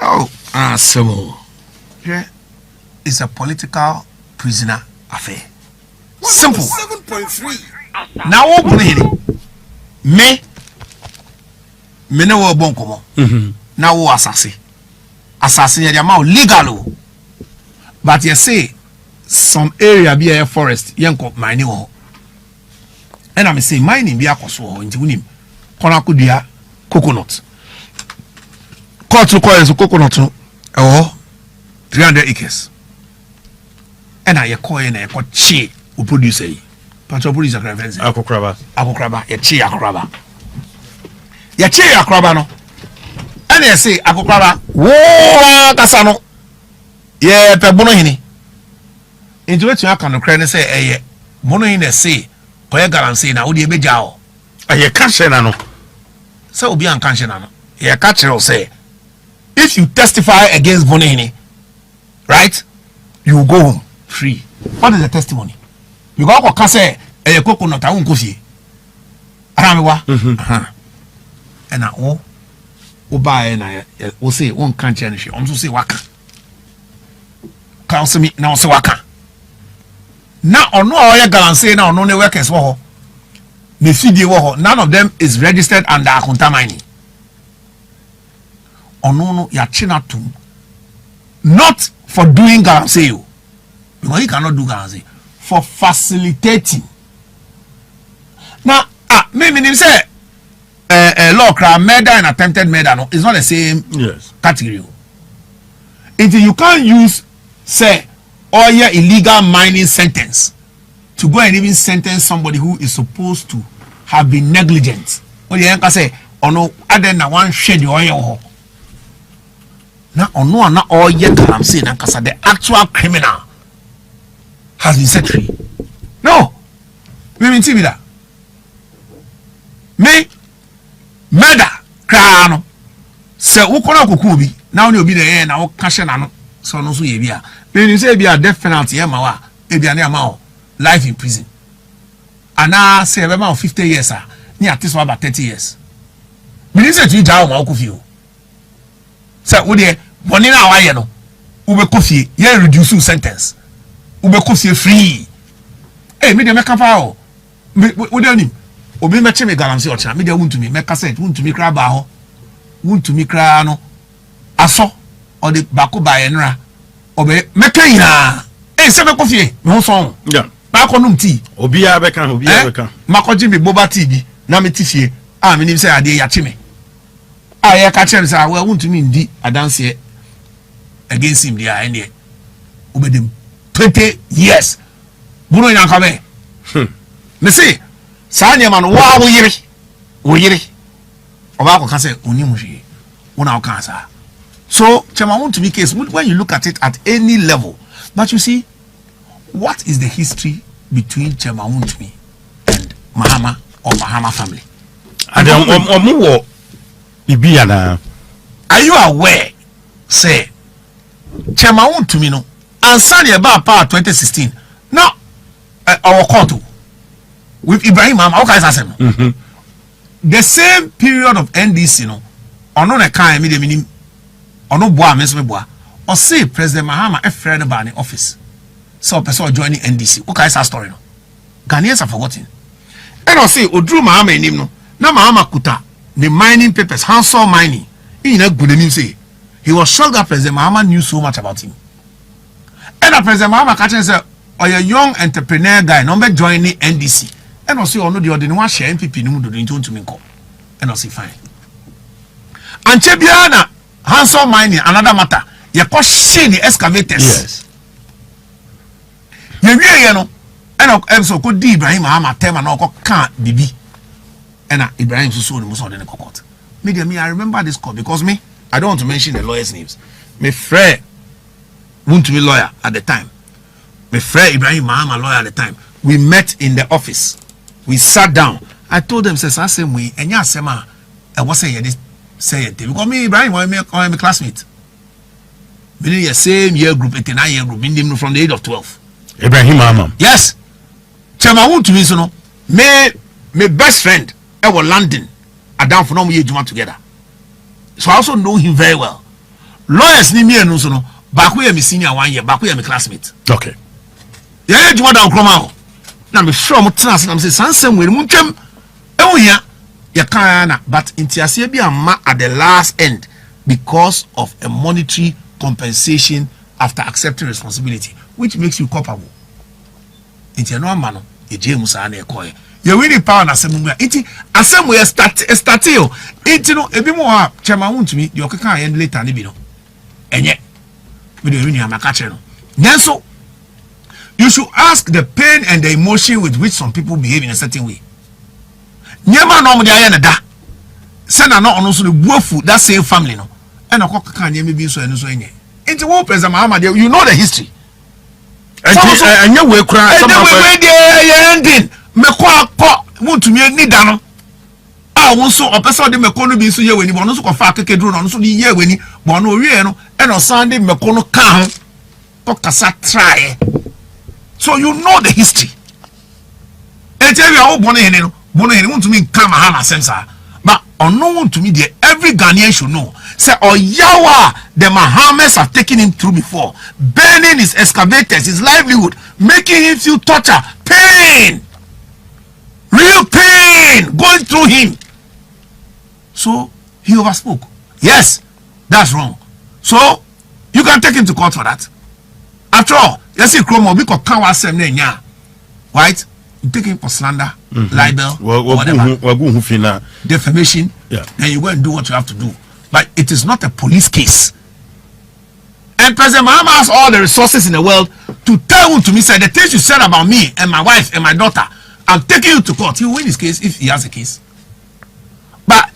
Oh, so yeah, it's a political prisoner affair. Simple. 7.3. Now open me no bon komo. Now wo assassin ya ma legal. But you say some area be a forest yanko mining ho. And I'm say mining be akoso ho nti wunim. Kona kudua coconut. Court to call coconut no 300 acres. And I call in a chi who produce a patro produce a cravenzi. Akokraba, a chi akraba. Ya chi akraba no. And I say akokraba, wo kasano. Ye pe bono hini. Into which you can credit say a mono hini say, Koya Galansi na udi ebe jao. Ye catch no. So be unconscionable. Ye catch will say, if you testify against Bonini, right, you go home free. What is the testimony? You go to say a coconut, I won't go see. Aramiwa. And I buy and I will say, one can't change. I'm so say waka. Counsel me now, so waka. Now, or no, I can say now, no workers. None of them is registered under Akunta mining. Onono ya china tum. Not for doing garanseo. Because he cannot do garanseo. For facilitating. Now, maybe say law crime, murder and attempted murder no, it's not the same category. Until you can't use say all your illegal mining sentence to go and even sentence somebody who is supposed to have been negligent. What you can say, or no, other than one shed the oil. Now, or no, not all yet. I'm saying, the actual criminal has been set free. No, we mean see that. Me murder, crano. Say, who can kukubi? Now you'll be there now, cash and so no, so you are. When you say be a death penalty, Yamawa, maybe an amount. Life in prison. And now say about 50 years, near at least about 30 years. Minister to Jao Malcofio. So, would you, Bonina Wayano, Ube Coffee, ye reduce sentence. Ube Coffee free. Eh, me make a power. What do you mean? Obi me cheme galamsi ocha, me de wuntu mi, me cassette, wuntu mi kra ba ho. Wuntu mi kra no. Aso, or the bako ba enra. Obe, me kayina. Eh, se me Coffee, no song. Yeah. Makonum tea. Obia beka. Makoji me boba tea bi na me tifie. Ah me nim say ade ya chime. Ah ya ka chere say we want to me ndi adanse against him there ene. Obedem 20 years. Buno nya ka be. Me say sa nya man wa wo yiri. Oba ko ka say onimu hwe. Una o kan sa. So, Chema want to be case when you look at it at any level. But you see, what is the history between Chema Wuntumi and Mahama or Mahama family? Are you aware, say, Chema Wuntumi no, and Sani about power 2016, now, our court with Ibrahim Mahama, okay, the same period of NDC, no, or no, I can't mean, or no, boy, Miss Meboa, or say President Mahama a friend about the office. So person joining NDC. Okay, it's a story no. Ghanaians have forgotten. And I say, Odru Mahama in him no. Na Mahama kuta the mining papers, handsome mining. In a good name say, He was shocked that President Mahama knew so much about him. And President Mahama catching said, "Or a young entrepreneur guy, number joining NDC." And I say, "Oh no, the ordinary share NPP no do into to me call." And I say, "Fine." And Chebiana, handsome mining, another matter. You pushing the excavators. Yes. You know, and I so could Ibrahim Mahama tell and I can't BB. And Ibrahim so the most of the court. Me, I remember this call because me, I don't want to mention the lawyers' names. My friend, won't be lawyer at the time. My friend Ibrahim Mahama lawyer at the time. We met in the office. We sat down. I told them, says I same way, and Yasema, I was saying this, say it. Because me, Ibrahim, I'm a classmate. We in the same year group, 89 year group, in from the age of 12. Ibrahim Mahama. Yes. Chama won't to me, so no. My best friend, I was London. I down for no year together. So I also know him very well. Lawyers need me and no so no. Back where me senior 1 year, back where me classmate. Okay. Yeah, you want to come out. Now me sure mo trans na me say sansem we mu twem. E ya ya kan na but intiasie bi amma at the last end because of a monetary compensation after accepting responsibility, which makes you culpable. Inti no amma no e je mu sa na e koye. You really power na asem mu iti asem we start yo. Inti no ebi mo ha chema wuntumi de okeka yan later ni bi no. Enye. We do win amaka che no. Nyenso you should ask the pain and the emotion with which some people behave in a certain way. Nyema no mo de aye na da. Say na no ono so the buafu that same family no. And okaka nyema bi so eno so enye. Inti wo President Mahama you know the history. Anya we kura some of the ending me kwa wuntumi ni da no. Ah won so opesa de me kono bi so ye weni bo no so ko fa kekedru no so di ye weni bo no owie no e no sande me kono ka ho to kasa try. So you know the history. And tell you how bono want to mean come Mahama sensa. But unknown to me there, every Ghanaian should know. Say Yawa, the Mahamas have taken him through before, burning his excavators, his livelihood, making him feel torture, pain, real pain going through him. So he overspoke. Yes, that's wrong. So you can take him to court for that. After all, you see, Chromo, we could count ourselves, right? You take him for slander, libel, whatever, defamation, then you go and do what you have to do. But it is not a police case. And President Mahama has all the resources in the world to tell to me, say, the things you said about me and my wife and my daughter, I'm taking you to court. He will win his case if he has a case. But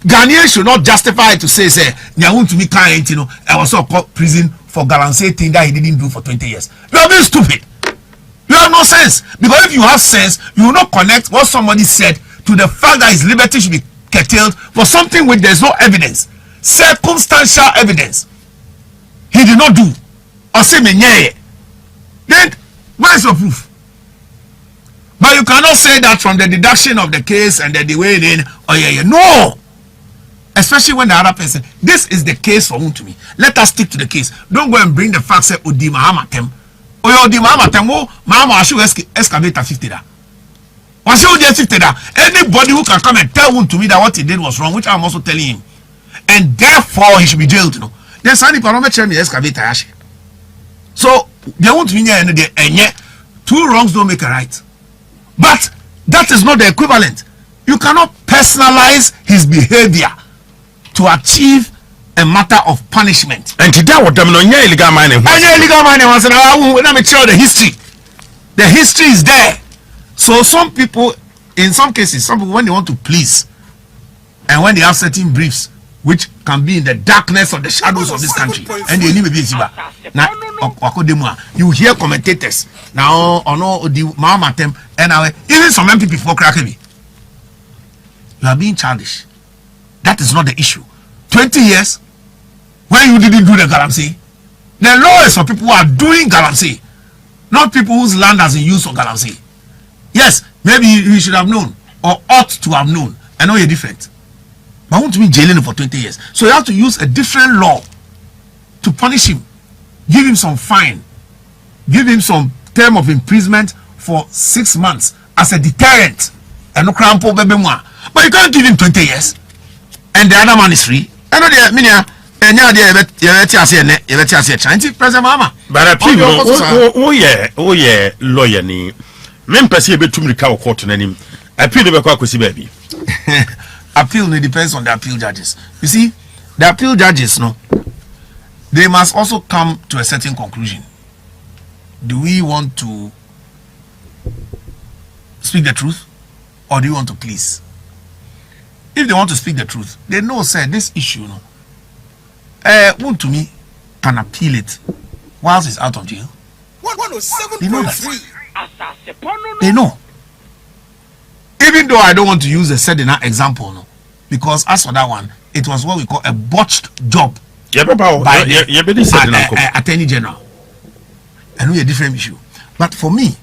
Ghanaians should not justify it to say, to me, I was so called prison for Galamsey thing that he didn't do for 20 years. You are being stupid. You have no sense. Because if you have sense, you will not connect what somebody said to the fact that his liberty should be curtailed for something which there is no evidence. Circumstantial evidence. He did not do. Or say me nye. Then, where is your proof? But you cannot say that from the deduction of the case and the way it in. Oh yeah. No. Especially when the other person, this is the case for whom to me. Let us stick to the case. Don't go and bring the facts that Odi Mahama tem. Or Odi Mahama tem, Mahama I should excavate 50 da. I should 50 da. Anybody who can come and tell whom to me that what he did was wrong, which I'm also telling him. And therefore he should be jailed, you know. Then Sandy Panome tell me excavator. So they want to be and yet 2 wrongs don't make a right. But that is not the equivalent. You cannot personalize his behavior to achieve a matter of punishment. And today what them no illegal mining. Illegal mining was let me tell you the history. The history is there. So some people, in some cases, some people when they want to please, and when they have certain briefs, which can be in the darkness of the shadows of this country, and they need to be now you hear commentators now or no the Mahama tem and even some MPP for Krakebi. You are being childish. That is not the issue. 20 years when you didn't do the Galamsey. The law is for people who are doing Galamsey, not people whose land has been used for Galamsey. Yes, maybe you should have known or ought to have known. I know you're different. But I want to be jailing for 20 years. So you have to use a different law to punish him. Give him some fine. Give him some term of imprisonment for 6 months as a deterrent. And no crampo baby. But you can't give him 20 years. And the other man is free. I know enya de yebeti ase ne yebeti ase chanti President Mahama. But appeal oh yeah lawyer ni me mpese ebetum rika wo court nanim appeal be kwa kwesi baby. Appeal depends on the appeal judges. You see, the appeal judges, no, they must also come to a certain conclusion. Do we want to speak the truth, or do you want to please? If they want to speak the truth, they know, say, this issue, no, one to me can appeal it whilst he's out of jail. They know that. They know. Even though I don't want to use a Sedina example, no, because as for that one, it was what we call a botched job by the Attorney General. And we a different issue. But for me,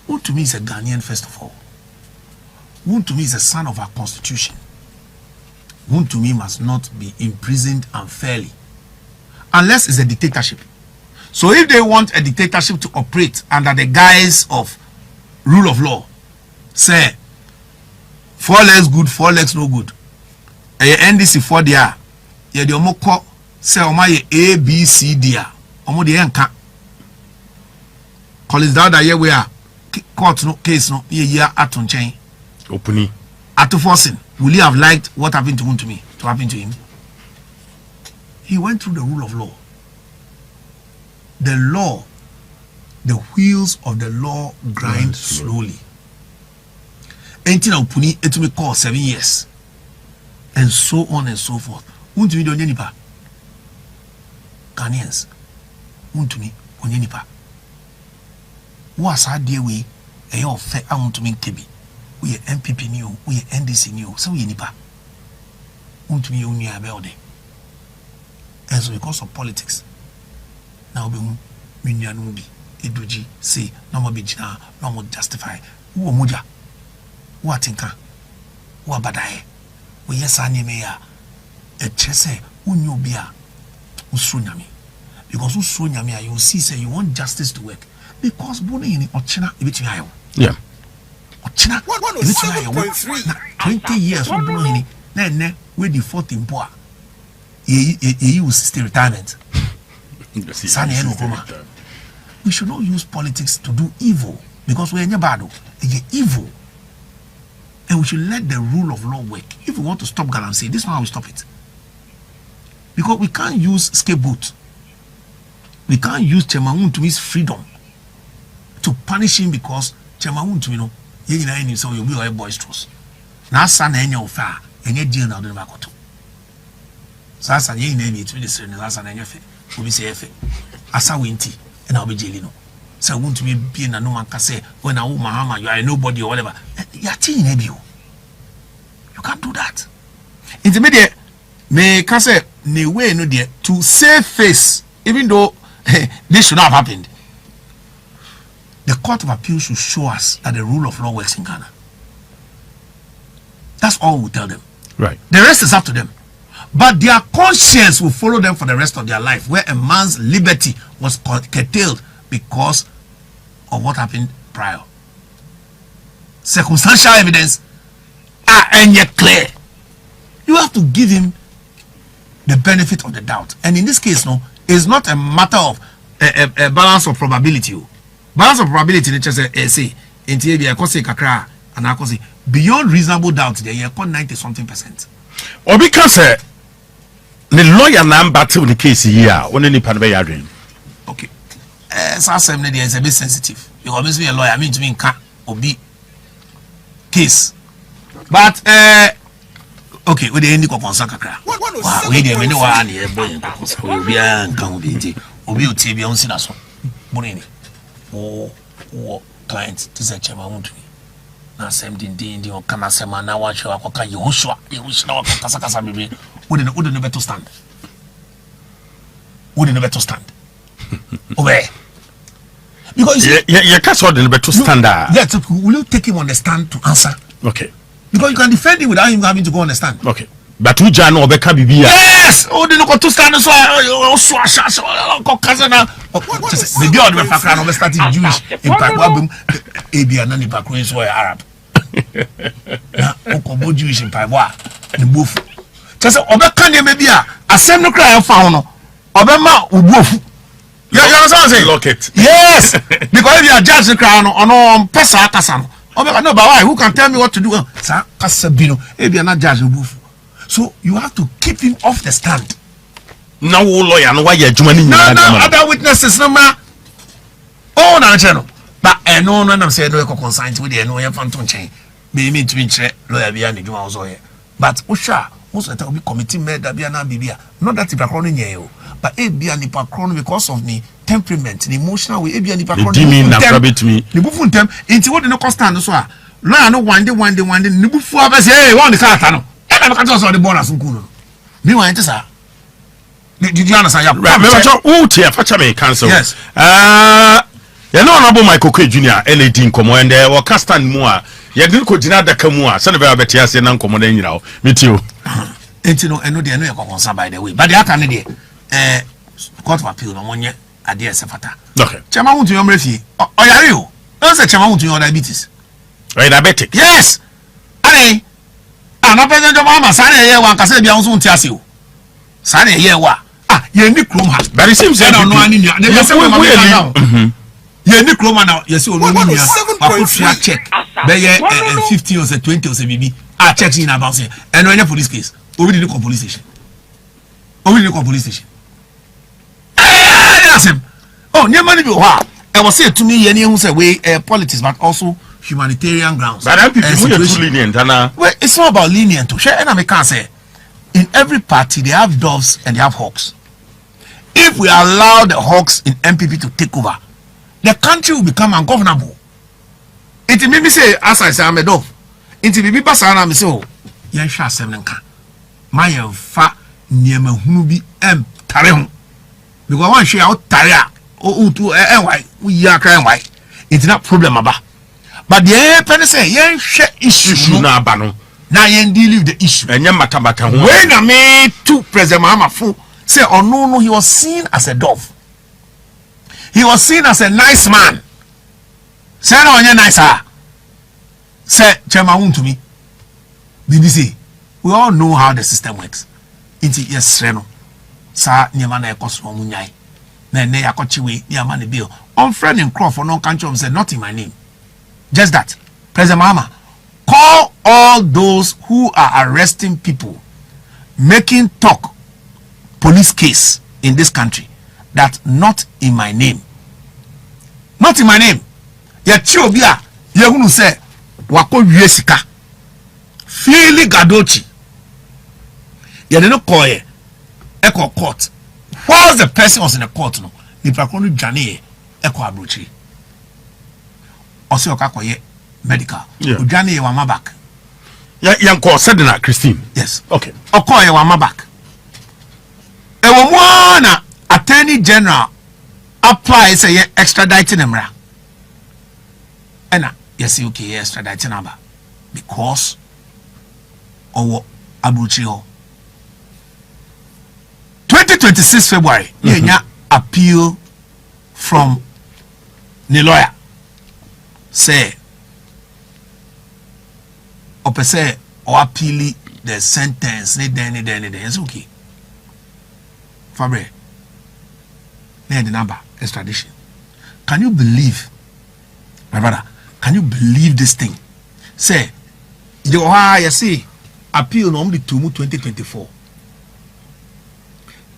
who to me is a Ghanaian first of all. Who to me is a son of our constitution. Who to me must not be imprisoned unfairly. Unless it's a dictatorship. So if they want a dictatorship to operate under the guise of rule of law, say 4 legs good, 4 legs no good. NDC 4 dia. Ye de omo ko say omo ye A B C dia. Omo de enka. Collins Dawda ye we a court no case no ye aton chen. Opuni. Ato forcing. Will you have liked what happened to me to happen to him? He went through the rule of law. The law, the wheels of the law grind slowly. Entina Opuni it may call 7 years. And so on and so forth. Unto me don't nipa. Ghanaians. Unto me onye nipa. Was our dear way a your fair to me kebi. We NPP new, we NDC new, so we nipa. Unto me only about it. And so because of politics, now be minyanubi, eduji, say, no more be jina, no more justify. Who moja? Who atinka? Who abadaye? We yes animeya. A chese, who knew beer? Usunyami. Because usunyami, you see, say you want justice to work. Because bone in Ochina, a yeah. 20 years old, then we default in poor. He was retirement. We should not use politics to do evil because we're in bad. Evil. And we should let the rule of law work. If we want to stop Galamsey, this is how we stop it. Because we can't use scapegoat. We can't use Chemaun to his freedom to punish him because Chemaun to know. So you'll be a boisterous. Now, son, and your fire, and your deal now the Makoto. Sasa, ye name it with the same as an NFA, will be safe. Asa winty, and I'll be jailino. So, won't be being a no man can say, when I Mahama, you are nobody or whatever. You're teaching you. You can't do that. Intermediate may can say, no way, no dear, to save face, even though this should not have happened. The Court of Appeal should show us that the rule of law works in Ghana. That's all we tell them. Right. The rest is up to them. But their conscience will follow them for the rest of their life, where a man's liberty was curtailed because of what happened prior. Circumstantial evidence and yet clear. You have to give him the benefit of the doubt. And in this case, no, it's not a matter of a balance of probability. Balance of probability, say, in TAB, I can say Kakra, and I can say beyond reasonable doubt, they are 90-something%. Or because the lawyer number to the case here, when any part of your dream. Okay. Some is a bit sensitive. You always be a lawyer, I mean to me, can or be case. But, okay, with the end of Kakra. Wait a minute, one year, boy, will be a can't be TB on Sinaso. Bonini. Or clients to say Chema to me. Now, same thing, or can I say, man, now watch your Oquaye, you wish now Casacasa baby wouldn't never to stand. Wouldn't never to stand. Obey. Because you can't sort of to stand there. Yes, will you take him on the stand to answer? Okay. Because you can defend him without him having to go on the stand. Okay. But who Jan or Becca be? Yes! Oh, they look to stand so maybe all the background of starting Jewish in Pagwabum, Abia Nani Paquins or Arab. Now, Okobo Jewish in Pagwa, the move. Just Obakanya maybe a asem no cry found no obema ubuofu. You understand what I'm saying? Lock it. Yes. Because if you are judge the cry on pesa kasa no. Obema no, but why? Who can tell me what to do? Sa kasa bino. If you are not judge ubuofu. So you have to keep him off the stand. Now lawyer no why you jumani. No, other witnesses no ma. Oh, na channel. But no, I'm saying no consign with the no phantom chain. Be me to be lawyer be and you also here. But Usha, most of the time we committing murder be an bibia. Not that if I crown in you, but it be an hypocrite because of the temperament, the emotional way. It be an hypocrite. The buffon them into what the no constant so. Lawyer no one day, the buffo say, one the car. I can't also the bonus. Me want to say. Did you understand? Remember, oh, dear, fetch me cancel. Yes. You know, Honorable Michael Oquaye Jr. NAD Nkomo and there were castan more. You didn't go dinner the Kamua, son of a better as an uncommon, you know. Me too. And you know, I know they are no concern by the way. But the other court of appeal on 1 year at the Sefata. Okay. Chairman to your mercy. Oh, are you? That's a chairman to your diabetes. Right, diabetic. Yes. Aye. I'm not president of Mahama. Sana one can say be on soon Tiasio. Sana ye wa. Ah, ye ni kroma. But it seems that I don't know any. They say we now. Ye ni kroma now. Yes, you know me. I put share check. Be ye 50 or 20 or BB. I check in about say. And no police case. Over the police station. Over the police station. Yes him. Oh, near money be wa. I was say to me ye who say we politics but also humanitarian grounds. But NPP we too lenient well, it's not about lenient to share and I can say in every party they have doves and they have hawks. If we allow the hawks in NPP to take over, the country will become ungovernable. It made me say, as I say, I'm a dove. It made me pass around and say, oh, yeah, sure, 7 can. My fa near me hunubi tarehun. Because one share out taria or to why we are crying why. It's not problem about. But the pen say, yeah, share issue na bano. Now you deal with the issue. And matabata when I made to President Mahama fool say, oh no, he was seen as a dove. He was seen as a nice man. Say no, you're nicer. Say, Chairman to me. BBC, we all know how the system works. Inti yes, Reno. Sa Niamana Ekosro Munyai. Then they are Kochiwe, Niamani Bill. On friend in Crawford, no country said, not in my name. Just that. President Mahama, call all those who are arresting people, making talk, police case in this country, that not in my name. Not in my name. Ya chiobia, ya hunu say, wako yesika. Fili gadochi. Ya deno koye, eko court. Whilst the person was in the court, no, the prakonu jani eko abrochi. Osi okakoye medical. Ujani wama back. Yanko said na Christine. Yes. Okay. Okoye wama back. Ewo mwana Attorney General apply say extraditing him ra. And yes, okay, extraditing number because of Abuchi. 2026 February, appeal from the lawyer. Say, or say, or appeal the sentence, it's okay. Fabre, the number, extradition. Can you believe, my brother? Can you believe this thing? Say, you see, appeal normally to 2024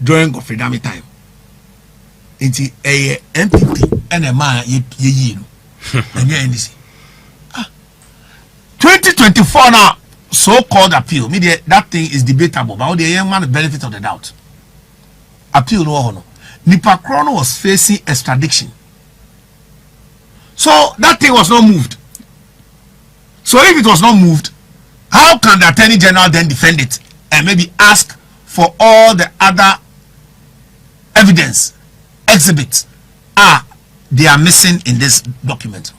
during Godfrey time. Into a NPP and a man ye and your NDC. 2024 now, so-called appeal. Media that thing is debatable, but the young man the benefit of the doubt. Appeal no honor. Nipa Krono was facing extradition. So that thing was not moved. So if it was not moved, how can the Attorney General then defend it and maybe ask for all the other evidence, exhibits they are missing in this document?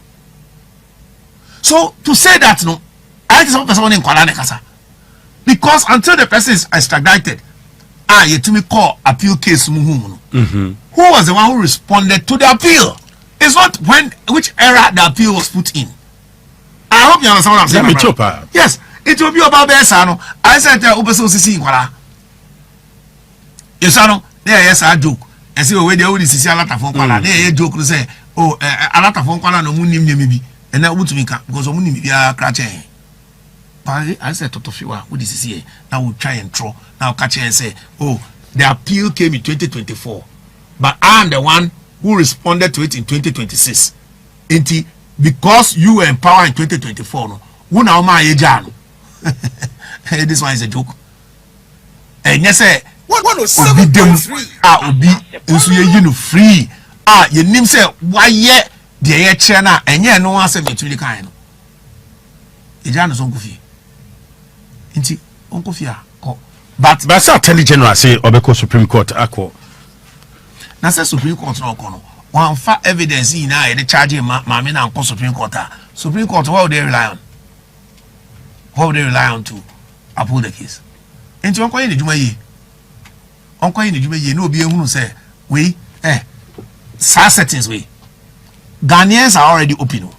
So to say that no, I just person in Kasa because until the person is extradited, you to me call appeal case who was the one who responded to the appeal? It's not which era the appeal was put in. I hope you understand what I'm saying. Yes, it will be about Besano. I said Ubeso Sisi Kwala. You saw no? Yes, I joke. I say, oh, where they already see a lot of phone call. They joke to say, oh, a lot of phone call no money maybe. And I would to make because money be a cratching. But I said, Toto Fiwa, what is here? Now we'll try and throw. Now catch and say, oh, the appeal came in 2024. But I am the one who responded to it in 2026. Because you were in power in 2024, no, who now my age? This one is a joke. And yes, What was obi dem obi nso ye no free ye nim say why ye de ye kire na enye no ase metuli kan no eja no so nkofie nti onkofie ko but say attorney general say obeko Supreme Court akọ na say Supreme Court no ko no wan fa evidence in na ye de charge ma me na nko Supreme Court Supreme Court what would they rely on to uphold the case nti won ko ye ne djuma yi Oquaye in the no be able to say, we, sad settings we. Ghanaians are already open.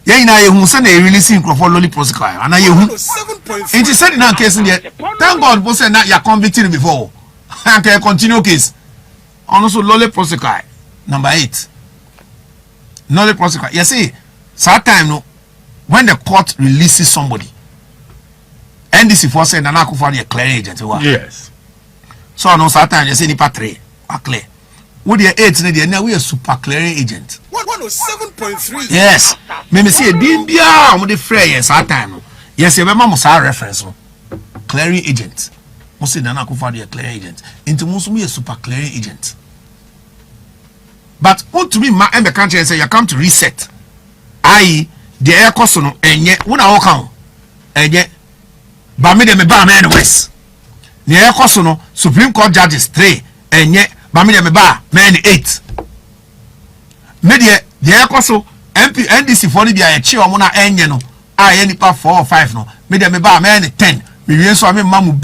Yeah, now you send a releasing for lolly prosecute, and I you 7.5. It is said in our case in there. Thank God, both said that you are convicted before. Okay, continue case. Also, lolly prosecute. Number 8. Lolly prosecute. You see, sad time no, when the court releases somebody, NDC for saying, and I could find a clear agent. Yes. So no Satan you say nipa 3 are clear. With the 8 now we are super clearing agent. 107.3. Yes. Me say din bia am dey frey yes Satan. Yes, you remember mo reference no. Clearing agent. Mo say na ko for the clearing agent. Into mo so we are super clearing agent. But what to me ma em be country say you come to reset. Aye, the air cost no enye una wo kan. Enye ba me dem ba me west. Near Kosono, Supreme Court judges 3, and yet, Bamida Meba, man 8. Media, the Koso, NDC for Libya, a chill on Angeno, I any part 4 or 5 no, Media Meba, man 10. We so I mean Mamu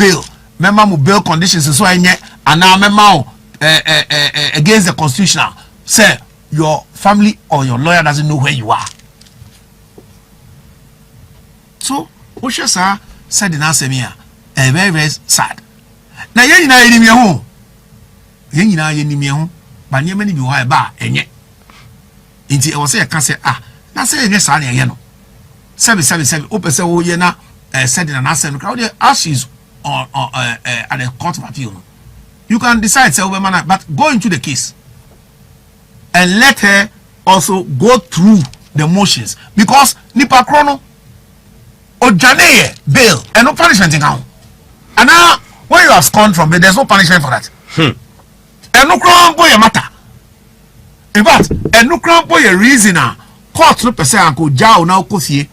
bail conditions, so I yet, and now Memao against the constitutional. Say, your family or your lawyer doesn't know where you are. So, Oshasa said in Asemia, very, very sad. Na yen na yeni me ho ba nye mani bi ho ba enye nti e wo se ka se na se enye sa na ye no 7 o pese wo ye na said in an asem crowd ashes on at the court of appeal. You can decide say man, but go into the case and let her also go through the motions because nipa krono ojane bail and no punishment in count. And now, when you have scorned from it, there's no punishment for that. And no crown boy a matter. In fact, and no crown boy a reason court no per se uncle Jao now coffee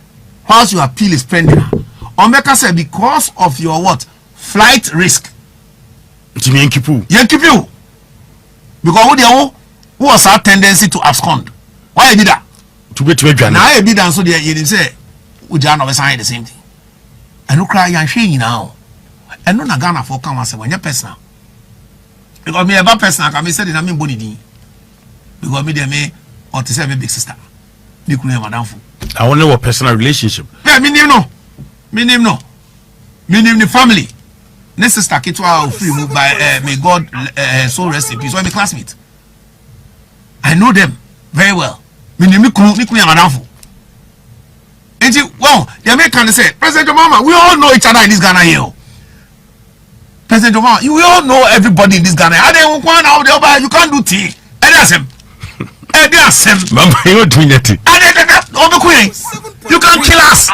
whilst your appeal is pending. Omeka said because of your what? Flight risk. Yankipu. Because who was our tendency to abscond? Why did that? To be now I did and so they didn't say Ujano was saying the same thing. And no cry and shame now. And no Ghana for come as when you're personal. Because me about personal, I said in a mean body D. Because me, me, or to say my big sister. You couldn't have madam. I want to know a personal relationship. Yeah, me name no. Me name the family. Next sister, Kitwa free moved by may God so rest in peace. So I'm a classmate. I know them very well. Me name me couldn't madam. And well, the Americans say, President Mahama, we all know each other in this Ghana here. President Obama, you all know everybody in this Ghana. You can't do tea. Mama, you're doing that. You can't kill us.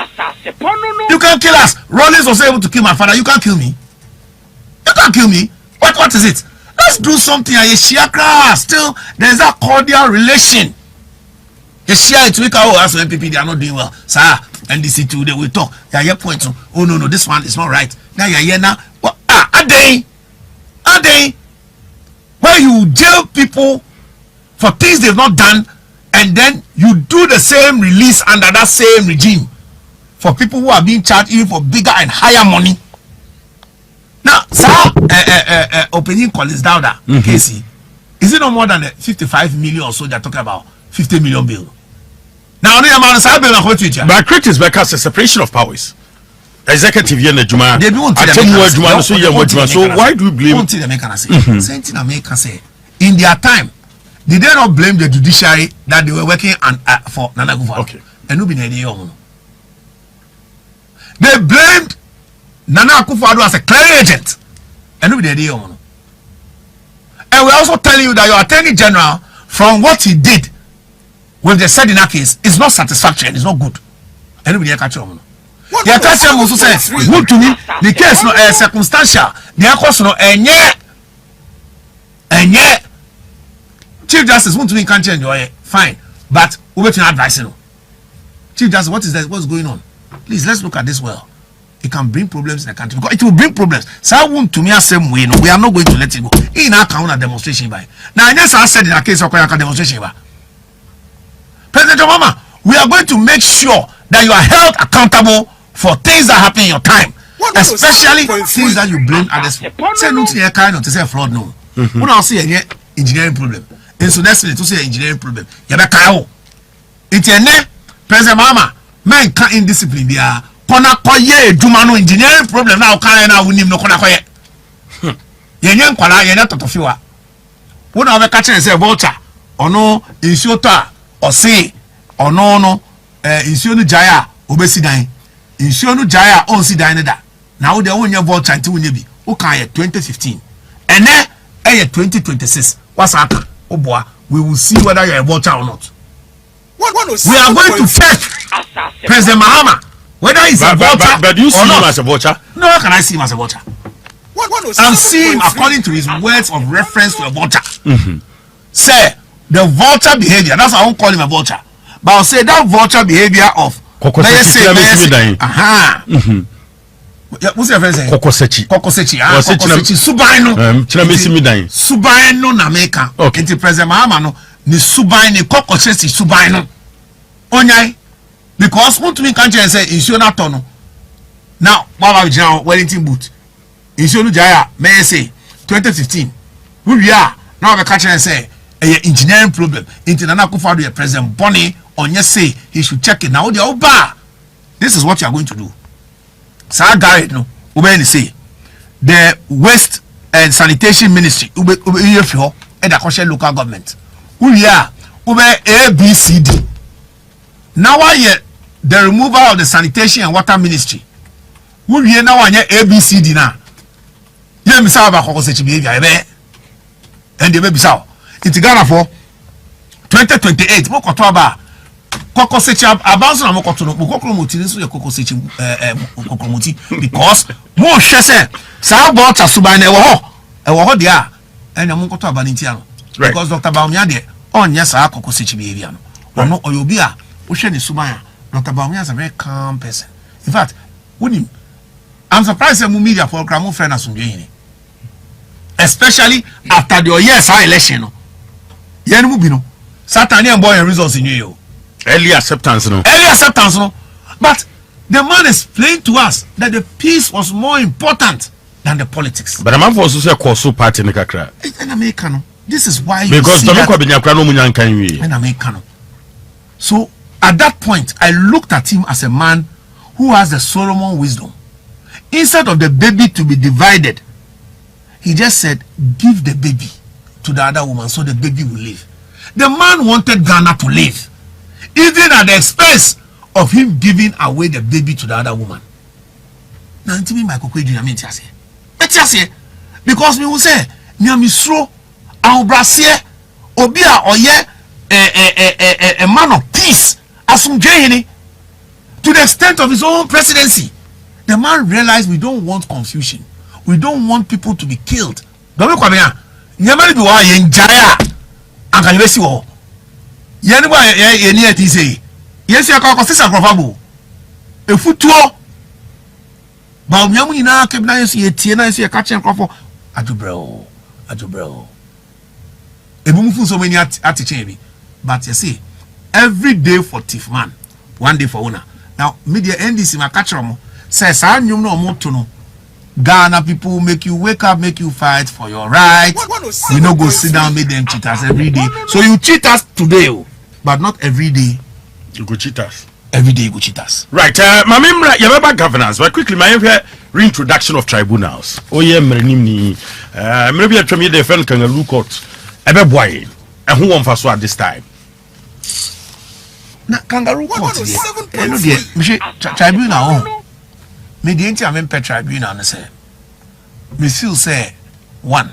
You can't kill us. Rollins was able to kill my father. You can't kill me. You can't kill me. What is it? Let's do something. Still, there's a cordial relation. It's week as NPP, they are not doing well. Sir, NDC too, they will talk. Yeah, point. Oh no, this one is not right. Now, a day where you jail people for things they've not done and then you do the same release under that same regime for people who are being charged even for bigger and higher money. Now, sir, opening Collins Dowda, Casey, is it no more than 55 million or so they're talking about 50 million bill? Now, but critics because the separation of powers. executive yen adwuma they be want to atemu adwuma so yen adwuma so why do you blame want to make an say same America say in their time did they not blame the judiciary that they were working for Nana Akufo-Addo? Okay. And no be na dey young. They blamed Nana Akufo-Addo as a clearing agent. And no be dey young. And we're also telling you that your attorney general, from what he did with the Sedina case, is not satisfactory and it's not good. And no be dey catch on. The attorney general also says, good to me, the case no circumstantial. The cause no enye Chief Justice want to me can't change your fine, but we wait to advise you. Chief Justice, what is that? What's going on? Please, let's look at this well. It can bring problems in the country because it will bring problems. So I want to me the same way. No, we are not going to let it go. In our counter demonstration by now, yes, I said in a case of Oquaye demonstration by President Mahama, we are going to make sure that you are held accountable for things that happen in your time, especially things that you blame others for. Say no to your kind of to say fraud. No, when I see any engineering problem. And so that's to say engineering problem. Yabaka it's a ne President Mahama men can't indiscipline there. Kona koye jumano engineering problem now can na wunim no kona koye. Yenye nkwala yenye totofiwa. Wona we catch say vulture ono insuota ose ono no insuo no jaya obesi dan. Insuo no jaya on si dan da. Na wo de wonye vulture nti wonye bi. Wo kan ye 2015. Ene 2026. What's happening? Oh boy, we will see whether you're a vulture or not. We are going to check President Mahama whether he's a vulture. But do you see him as a vulture? No, how can I see him as a vulture? I'm seeing him according to his words of reference to a vulture. Say the vulture behavior. That's why I won't call him a vulture. But I'll say that vulture behavior of what's your friend say? Kokosechi. Subaino. Subaino na meka. Okay. Inti President Mahama no ni subaino Kokosechi subaino. Onyai because want to me can't say insure na tono. Now, Baba General Wellington boot. Insure no jaya may say 2015. We are now the catch and say a engineering problem. Inti Nana Akufo-Addo President Bonnie on yes say he should check it now. This is what you are going to do. Sir Garrett no ube say the Waste and Sanitation Ministry ube and the local government we are ube ABCD now the removal of the Sanitation and Water Ministry we are now ABCD now yeah me say about Kokosechi behavior and the baby sao it's Ghana for 2028 mo koto aba Kokosechi abanso na mokoto no kokromoti nso ye Kokosechi kokromoti because mo hwe se sa bota suban na ewo ho de a enya mo koto aba ntia no because Dr. Baumia de onya sa Kokosechi behavior no ono oyobi a wo hwe ne suban a Dr. Baumia is a very calm person. In fact I'm surprised that media program mo friend asundwe especially after the years election no yen mu bi no Saturday and boy results in you. Early acceptance, no. But the man explained to us that the peace was more important than the politics. But a man also say a party in Accra. An American. This is why because you see that. So at that point, I looked at him as a man who has the Solomon wisdom. Instead of the baby to be divided, he just said, "Give the baby to the other woman so the baby will live." The man wanted Ghana to live, even at the expense of him giving away the baby to the other woman. Now, to me, my Oquaye, I mean, because we will say, Nyamisro, Aubrasie, Obia, Oye, a man of peace, Asumjehini, to the extent of his own presidency. The man realized we don't want confusion. We don't want people to be killed. Don't look at me. Nyamani biwa yenjaya. Anka yesi wo. Yeni ba yeni eti say. Yes ya kwa sisa krofabo. Efutuo. Ba omiamu nyina kebna yesi etie na yesi ka chen krofo. Adubreo. Ebumu fun so many atichen bi. But you see, every day for thief man, one day for owner. Now, media NDC ma catch them. Says I knew no more to know. Ghana people make you wake up, make you fight for your rights. You know, go sit down, make them cheat us every day. So you cheat us today, but not every day. You go cheat us every day you go cheaters. Right. Mamimra, you have governance, but quickly, my reintroduction of tribunals. Oh, yeah, maybe I try me defend kangaroo court. Ebe boy, and who won for so at this time? Na kangaroo court. No, dear, tribunal. Me the entire member tribunal na say. Me feel say one,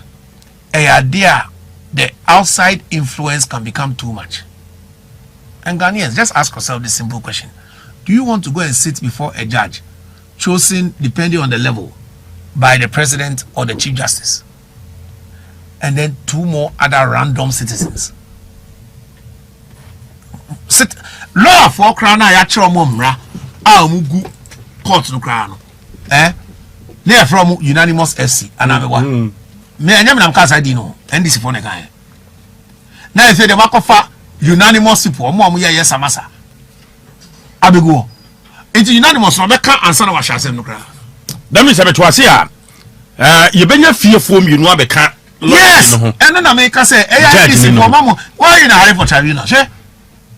a idea the outside influence can become too much. And Ghanaians, just ask yourself this simple question: do you want to go and sit before a judge, chosen depending on the level by the president or the chief justice, and then two more other random citizens? Sit law for krana ya chiro momra a mugu court no krana they from unanimous SC and abewa me anyam na mka side no NDC for ne kan na if they makofa unanimous people omo ye samasa abego it unanimous no be kan answer na wa hyasem no krana that means to asia you benya fearful you know abeka yes and na me ka say NDC for mamo why you na hurry for tribunal she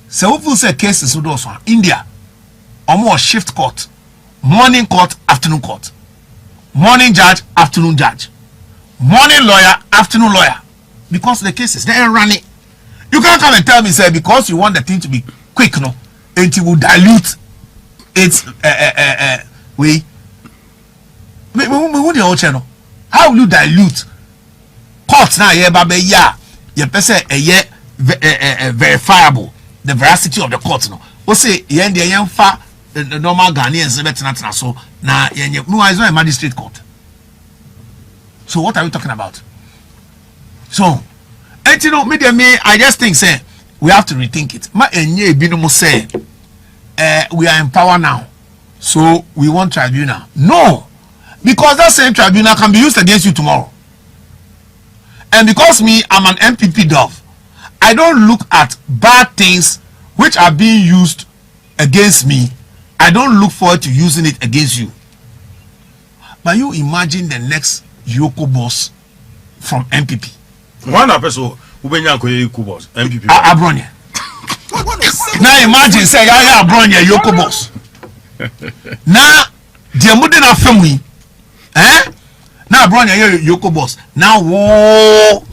so who say cases so do so India omo shift court, morning court, afternoon court, morning judge, afternoon judge, morning lawyer, afternoon lawyer, because the cases they ain't running. You can't come and tell me say because you want the thing to be quick, no, and it will dilute its way. How will you dilute court now? Yeah, baby, yeah, you person verifiable the veracity of the court, no. We say yen the yen fa the normal Ghanaians better so na yen no is not a magistrate court. So what are we talking about? So and you know me I just think say we have to rethink it. Ma enye binumu say we are in power now, so we want tribunal. No, because that same tribunal can be used against you tomorrow. And because me I'm an NPP dove, I don't look at bad things which are being used against me. I don't look forward to using it against you. But you imagine the next Yoko boss from NPP. One person who been Yoko boss NPP. Abronya. Now imagine say I Abronya Yoko boss. Now the modern family, now Abronya Yoko boss. Now wo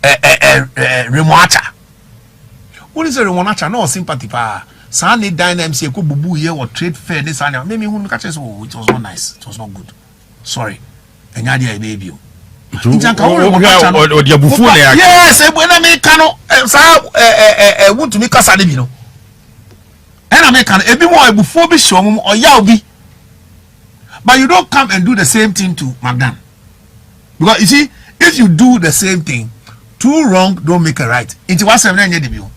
Remoacha. What is a Remoacha? No sympathy pa. Sunday dynamics say bubu here or trade fair this and maybe who catch us. Oh, it was not nice. It was not good. Sorry. And idea baby. Yes, when I make want to make us a living. And I make a bit more before be shown or yaobi. But you don't come and do the same thing to Magdan. Because you see, if you do the same thing, two wrong don't make a right. It was 7 years debut.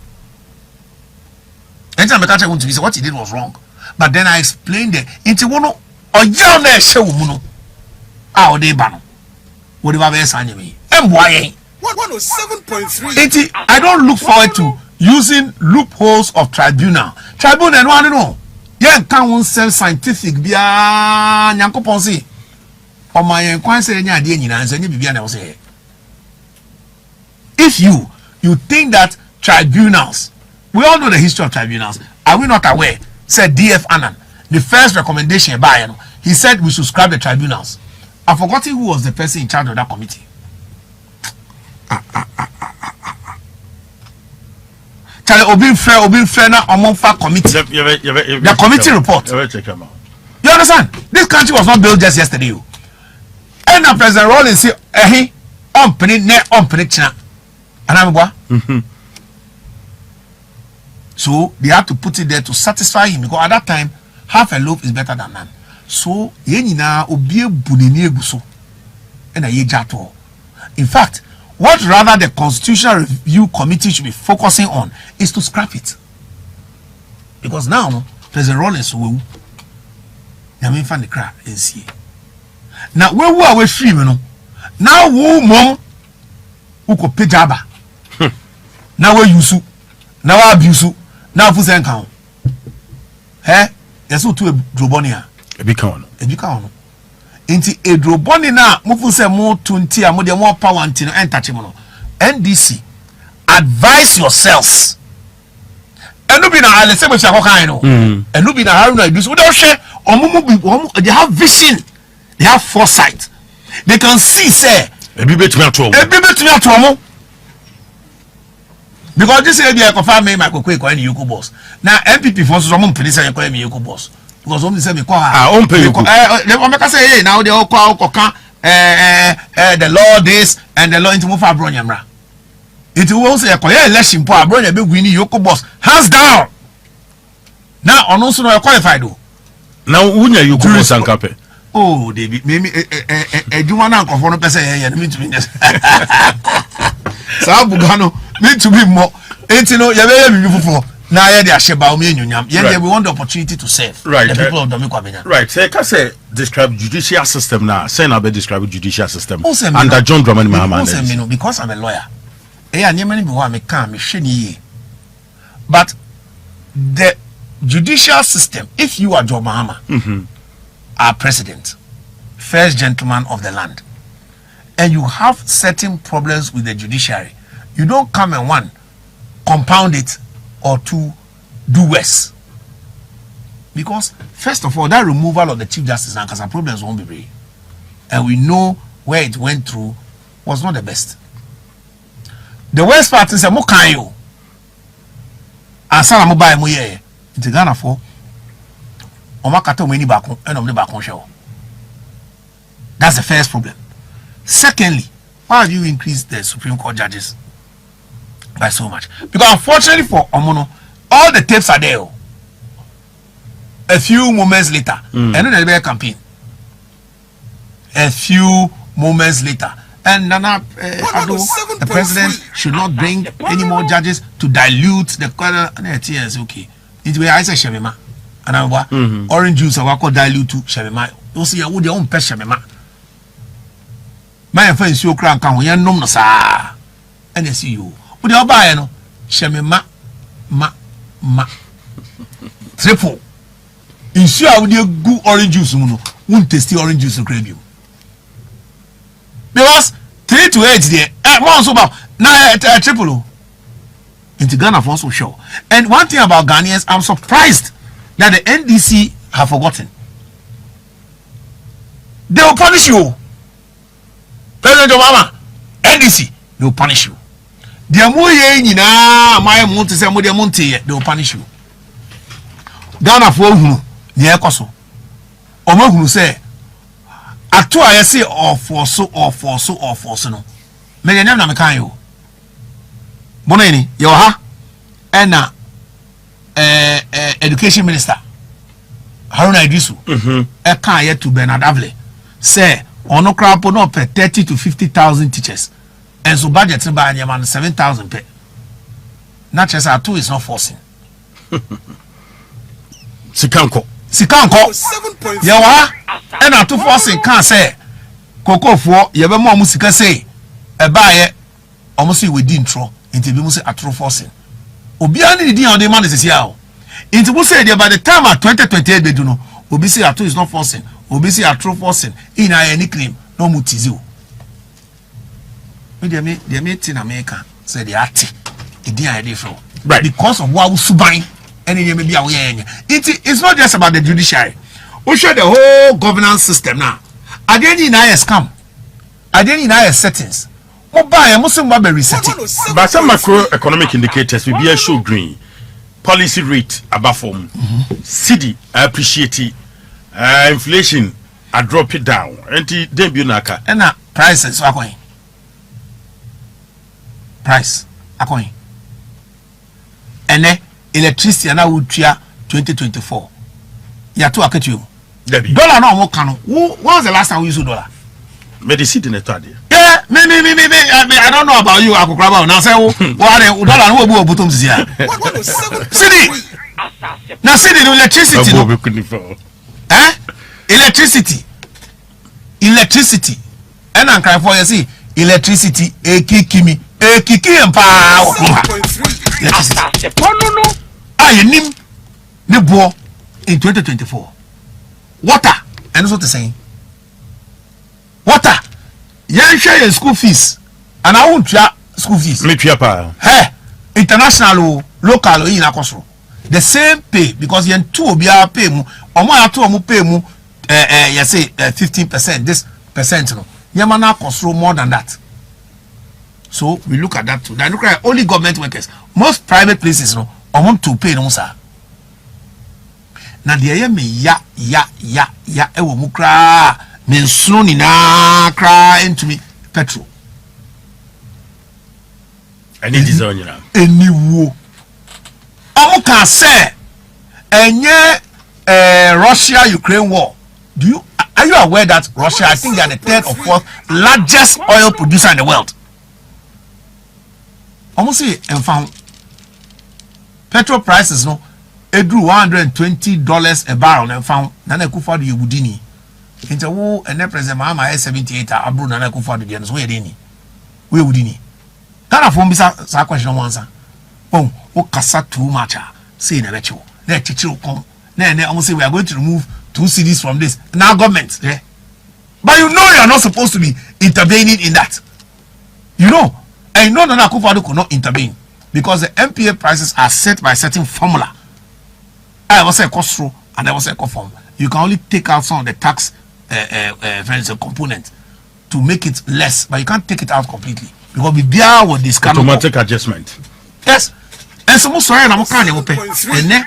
Anytime I want to say what he did was wrong. But then I explained it. Into one or young show muno. Ah, they ban. Whatever else I mean. MYA. 107.3. I don't look forward to using loopholes of tribunal. Tribunal, no, I don't know. Yeah, can't sell scientific. Bia nyanko ponsi. Or my inquiry any idea in answer. If you think that tribunals, we all know the history of tribunals. Are we not aware? Said DF Annan, the first recommendation by him, he said we should scrap the tribunals. I've forgotten who was the person in charge of that committee. Obin fair na Omonfa committee. The committee report. You understand? This country was not built just yesterday. And now President Rawlings say, on china. And I'm so they have to put it there to satisfy him because at that time half a loaf is better than none. So yenina obie bunini eguso and a yejato. In fact, what rather the Constitutional Review Committee should be focusing on is to scrap it. Because now President Rawlings will yamin fan the crack and see. Now where are we free, you know? Now who mom who could pay jaba. Now we use now abuse now for send count. There's no two drobonia. A big count. Inti a droboni na mufu se mo 20 a mo de mo power anti no enter chimo no. NDC, advise yourselves enu bi na ale se mo sia kokan no enu bi na Haruna Idris we don share omumu they have vision, they have foresight, they can see say ebi betumi ato omo because this area confirm me my Oquaye ko any Yoko boss na NPP for so mo mpedi say ko me Yoko boss because o me say me ko ha on pay Yoko o make say hey now they okan the law this and the law into move abroad nyamra it will say ko election po abroad na be win Yoko boss hands down now ono so no qualified do na wunya Yoko boss ankape oh David me ejuma na nkofo no pese ye me to be sa bugano me to be more enti no ye be me fufu na ye de aheba o me enyunyam ye we want the opportunity to serve the people of Dominican Benya right say ka say describe judicial system now say na be describe judicial system under John Dramani Mahama because I'm a lawyer anyemani bi wa me kan me hwe ni but the judicial system, if you are John Mahama our president, first gentleman of the land, and you have certain problems with the judiciary, you don't come and one compound it or two do worse. Because first of all, that removal of the chief justice and because problems won't be real, and we know where it went through was not the best. The worst part is a mokanyo and some mobile moye into Ghana for Omakato many back and of the back on show. That's the first problem. Secondly, why have you increased the Supreme Court judges by so much? Because unfortunately for Omono, all the tapes are there. A few moments later, and then the campaign. A few moments later, and Nana the president should not bring any more judges to dilute the quarter. And it's okay. It's where I say Shemima. And I orange juice I will dilute to Shemima. You see, I would your own pet Shemima. My friend, so crank on your nom, sir. And I see you. Would you buy no Shemima ma triple? Ensure with your good orange juice, won't taste the orange juice to grab you. Because 3 to 8 there, more so about now triple. Into Ghana for also show. And one thing about Ghanaians, I'm surprised that the NDC have forgotten. They will punish you. President Obama, NDC, they will punish you. They are more my monte say more monte, they will punish you. Ghana for who near Koso. Omo who say Atu I say or for so no. Me name na me kan yo. Bonani, yo ha ena education minister Haruna Idris e kan ye to Bernard Avle say ono krapo no per 30 to 50,000 teachers and so budget by man 7,000 per. Not just Atu is not forcing. Sikanko yo ha ena to forcing kan say koko fo ye be mo musika say e ba ye omo say we din tro into be say atro forcing obi ani di din on the man is here o into we say by the time at 2028 they do no obi say atro is not forcing obi say atro forcing in any claim no mutizi o me me tin America say the ati the din I dey for right because of what suban any dey be aware it's not just about the judiciary we show the whole governance system now again na scam again na settings mobile muslim ba be resetting but some macroeconomic indicators we be show green policy rate above form cedi appreciate it inflation I drop it down and then be naka and prices akoyin price akoyin ene electricity na wutua 2024 ya to aketu dollar na mo kan when was the last time we used dollar medicine in the third year yeah me I don't know about you akokraba now say what dollar no obu obutom zia city na city no electricity no electricity and an cry for you see electricity ekiki empa electricity no ayenim ne bo in 2024 water and so to say water yan share school fees and I won't try school fees me try pa international local in akosro the same pay because yen two obiara pay mu omo ato omo pay mu you say 15% this percent no yema na cost more than that. So we look at that too. Then look at only government workers. Most private places no want to pay no sir. Na de me ya e wo mu kra me nsuno ni na kra into me petrol. Any design you know. Eniwo. Omo can say enye Russia Ukraine war. Are you aware that Russia, I think they are the third or fourth largest oil producer in the world? Almost say and found petrol prices no it drew $120 a barrel and found Nana Kufa the Yubudini. Into who and then President Mahama 78 Abu Nana Kufa the Dians where dini. We Udini. Kind of form is a question answer. Oh, Kasa too much. Say the retro. Let Chicho come. Then almost say we are going to remove 2 cities from this. Now government, yeah. But you know you are not supposed to be intervening in that. You know. And you know Nana Akufo-Addo could not intervene because the MPA prices are set by a certain formula. I was a cost through and I was a cost form. You can only take out some of the tax component to make it less, but you can't take it out completely because we bear with this kind automatic adjustment. Yes. And some sorry na mo kan dey mo pe. Ene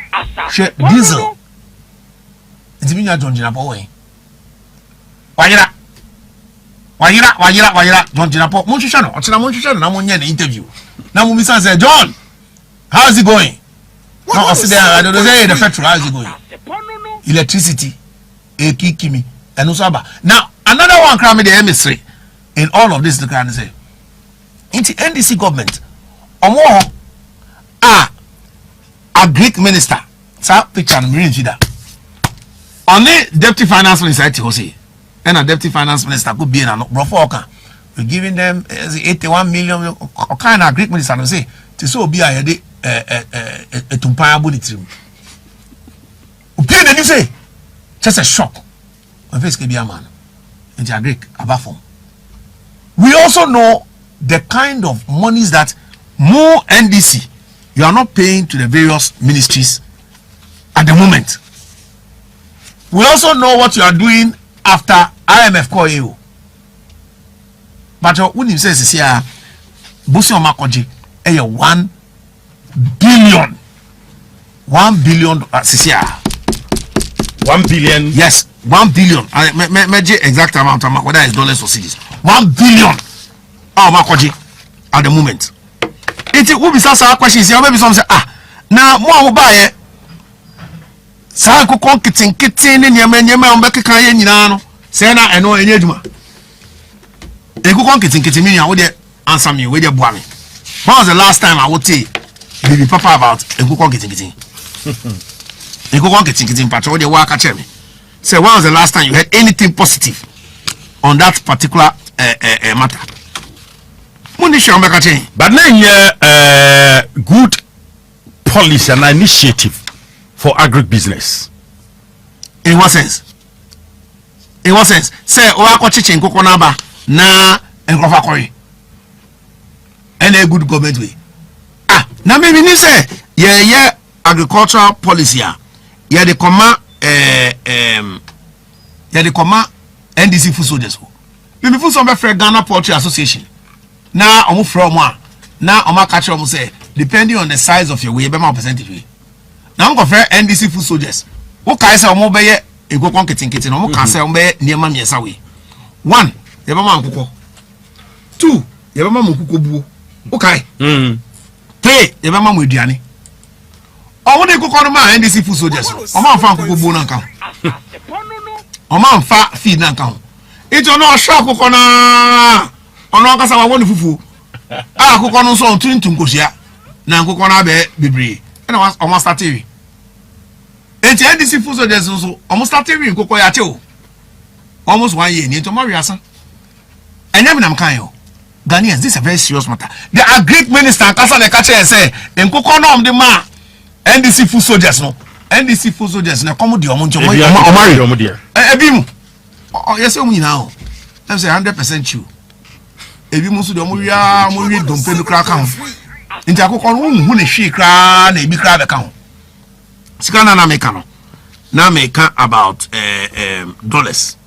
diesel. It's been your John Jinapo way. Wayira John Jinapo Monchushano ochina Monchushano na monye na interview na mo misa say John how is it going now I sit there I don't say the petrol how is it going electricity ekikimi and also now another one cram me the emissary in all of this the kind say into NDC government omo a Greek minister sa picture na me read that only deputy finance minister Jose and a deputy finance minister could be in a brofoka. We're giving them 81 million. Kind of Greek minister and say, to so be a tumpaya bulletin. Opinion, you say, just a shock. My face can be a man. And a Greek, a form. We also know the kind of monies that more NDC you are not paying to the various ministries at the moment. We also know what you are doing after IMF call you. But when you say here, Busi Omakoji, 1 billion. 1 billion, $1 billion. Yes, 1 billion. Measure exact amount, whether it's dollars or cedis. 1 billion. Omakoji at the moment. It will be such a question. Maybe some say, now more buy it. Sa ko konkitin ne nyama ombekeka ye nyina no se na eno enye adwuma e ko konkitin me ya wo de answer me we de boa me. When was the last time I would say baby papa about e ko konkitin e ko konkitin patch wo de wa ka che me say when was the last time you heard anything positive on that particular matter? Muni sha ombeka che but na good policy and initiative for agribusiness. In what sense? In what sense? Say, Oako Chichin Kokonaba na Engrofa Kori. And a good government way. Now maybe you say, yeah, agricultural policy. Yeah, the comma, NDC food soldiers. Maybe for some Ghana Poultry Association. Now, I'm from one. Now, I'm catcher say, depending on the size of your way, be more percentage. Now I'm going to NDC food soldiers. Who can say omo beye e go kon kitin no mo can say omo beye niema miesa we. 1, ye ba ma nkoko. 2, ye ba ma nkoko buo. Okay. 3, ye ba ma mo aduane. Omo de nkoko no ma NDC food soldiers. Omo amfa nkoko buo na nka. Omo amfa feed na nka. Ito no sha nkoko na ono akasa wa wonu fufu. Nkoko no so tuntum kosia. Na nkoko na be bebre. And almost started. And the NDC food soldiers also almost started in Oquaye almost 1 year. Need to marry us. And then I'm kind of Ghanaians. This is a very serious matter. There are Greek minister and Kasa the catcher and say, and Kokonom the man NDC food soldiers no NDC food soldiers na come the omunjo marry. Ebimu. Oh yes, we now. I'm say 100% true. Ebimu so the omuya mo wi dompe no kra kan. Inti akoko no hu ne hwe kra na ebi kra be ka ho Sikana na mekano. Now make about dollars.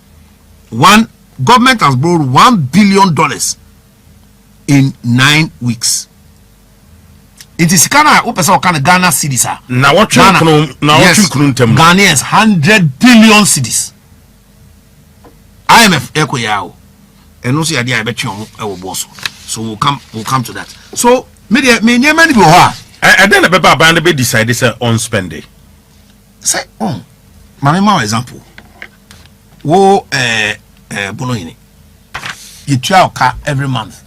One government has borrowed $1 billion in 9 weeks. It is Sikana who person kind of Ghana cedis. Now what you Ghanaians 100 billion cedis. IMF eko yao. And also idea I bet you boss. So we'll come to that. So me nyema ni bo ha. I then a paper band be decide this on spending. Say Mama example. Wo Bologna. You try car every month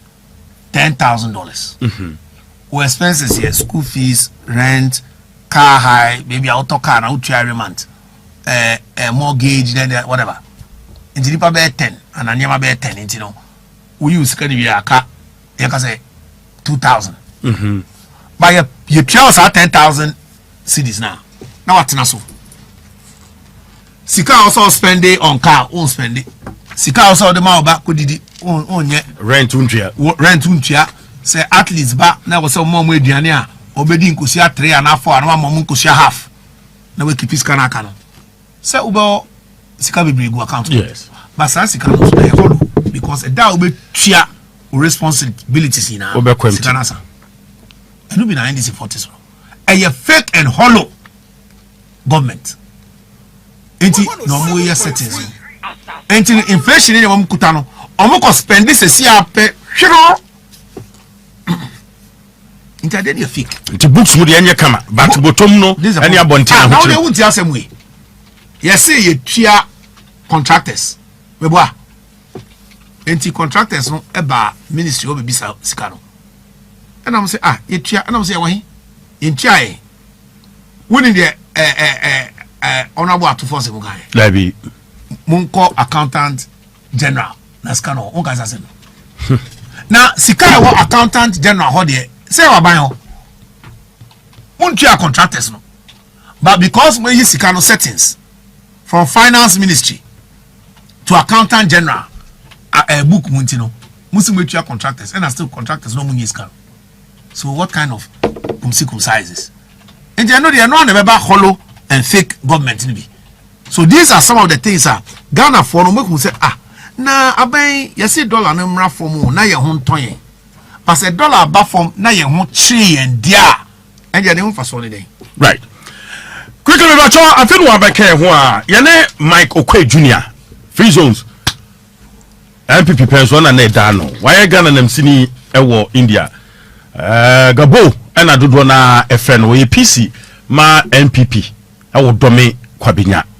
$10,000. Wo expenses here, school fees, rent, car hire, maybe auto car now try every month. Mortgage, then whatever. Into the pay 10 and anyama pay 10. You know, we use kind of your car. You can say 2,000. But you try 10,000 cedis now. Now what's naso? Sika also spend it on car, won't spend it. Sika also the man back could on yet rent untia. Say at least back now was some more with Diania, obedient Kusia 3 and a half, and 1 moment Kusia half. Now we keep his canacano. Say Ubo Sika be big account. Yes, but Sika must be hollow because a doubt will cheer responsibilities in our Sikanasa. And you be an NDC 40s. A fake and hollow government. Enti no more settings. Enti inflation in the kutano. Omoko spend this a pe hiro. Enti dey fake. Enti books mu dey kama, but bottom no any abonti na now they won't hear same way. Yes say you tia contractors. We boa. Enti contractors no eba ministry obi bisa sika no. And I'm say you tia and I'm say why? In tia e. Woni dey honorable atufose mu kan. Labi Munko accountant general na scano on kasa se no. Na sika wo accountant general ho de say wa ban ho. Untia contractors no. But because we use sika no settings from finance ministry to accountant general book munti no. Musi metua contractors and still contractors no munyi sika. So what kind of kumsikum sizes? And they know they are not never hollow and fake government be. So these are some of the things Ghana for no make say na abai you see dollar no mra form na ye ho nton but say dollar ba form na ye ho chi and dia and they don't for so dey. Right. Quickly about you I feel one back here ho ye ne Mike Oquaye Jr. Free zones NPP pension na da no why Ghana nam sini ewo India Gabo na dodo na efre no ye PC ma NPP ewo dome kwabinya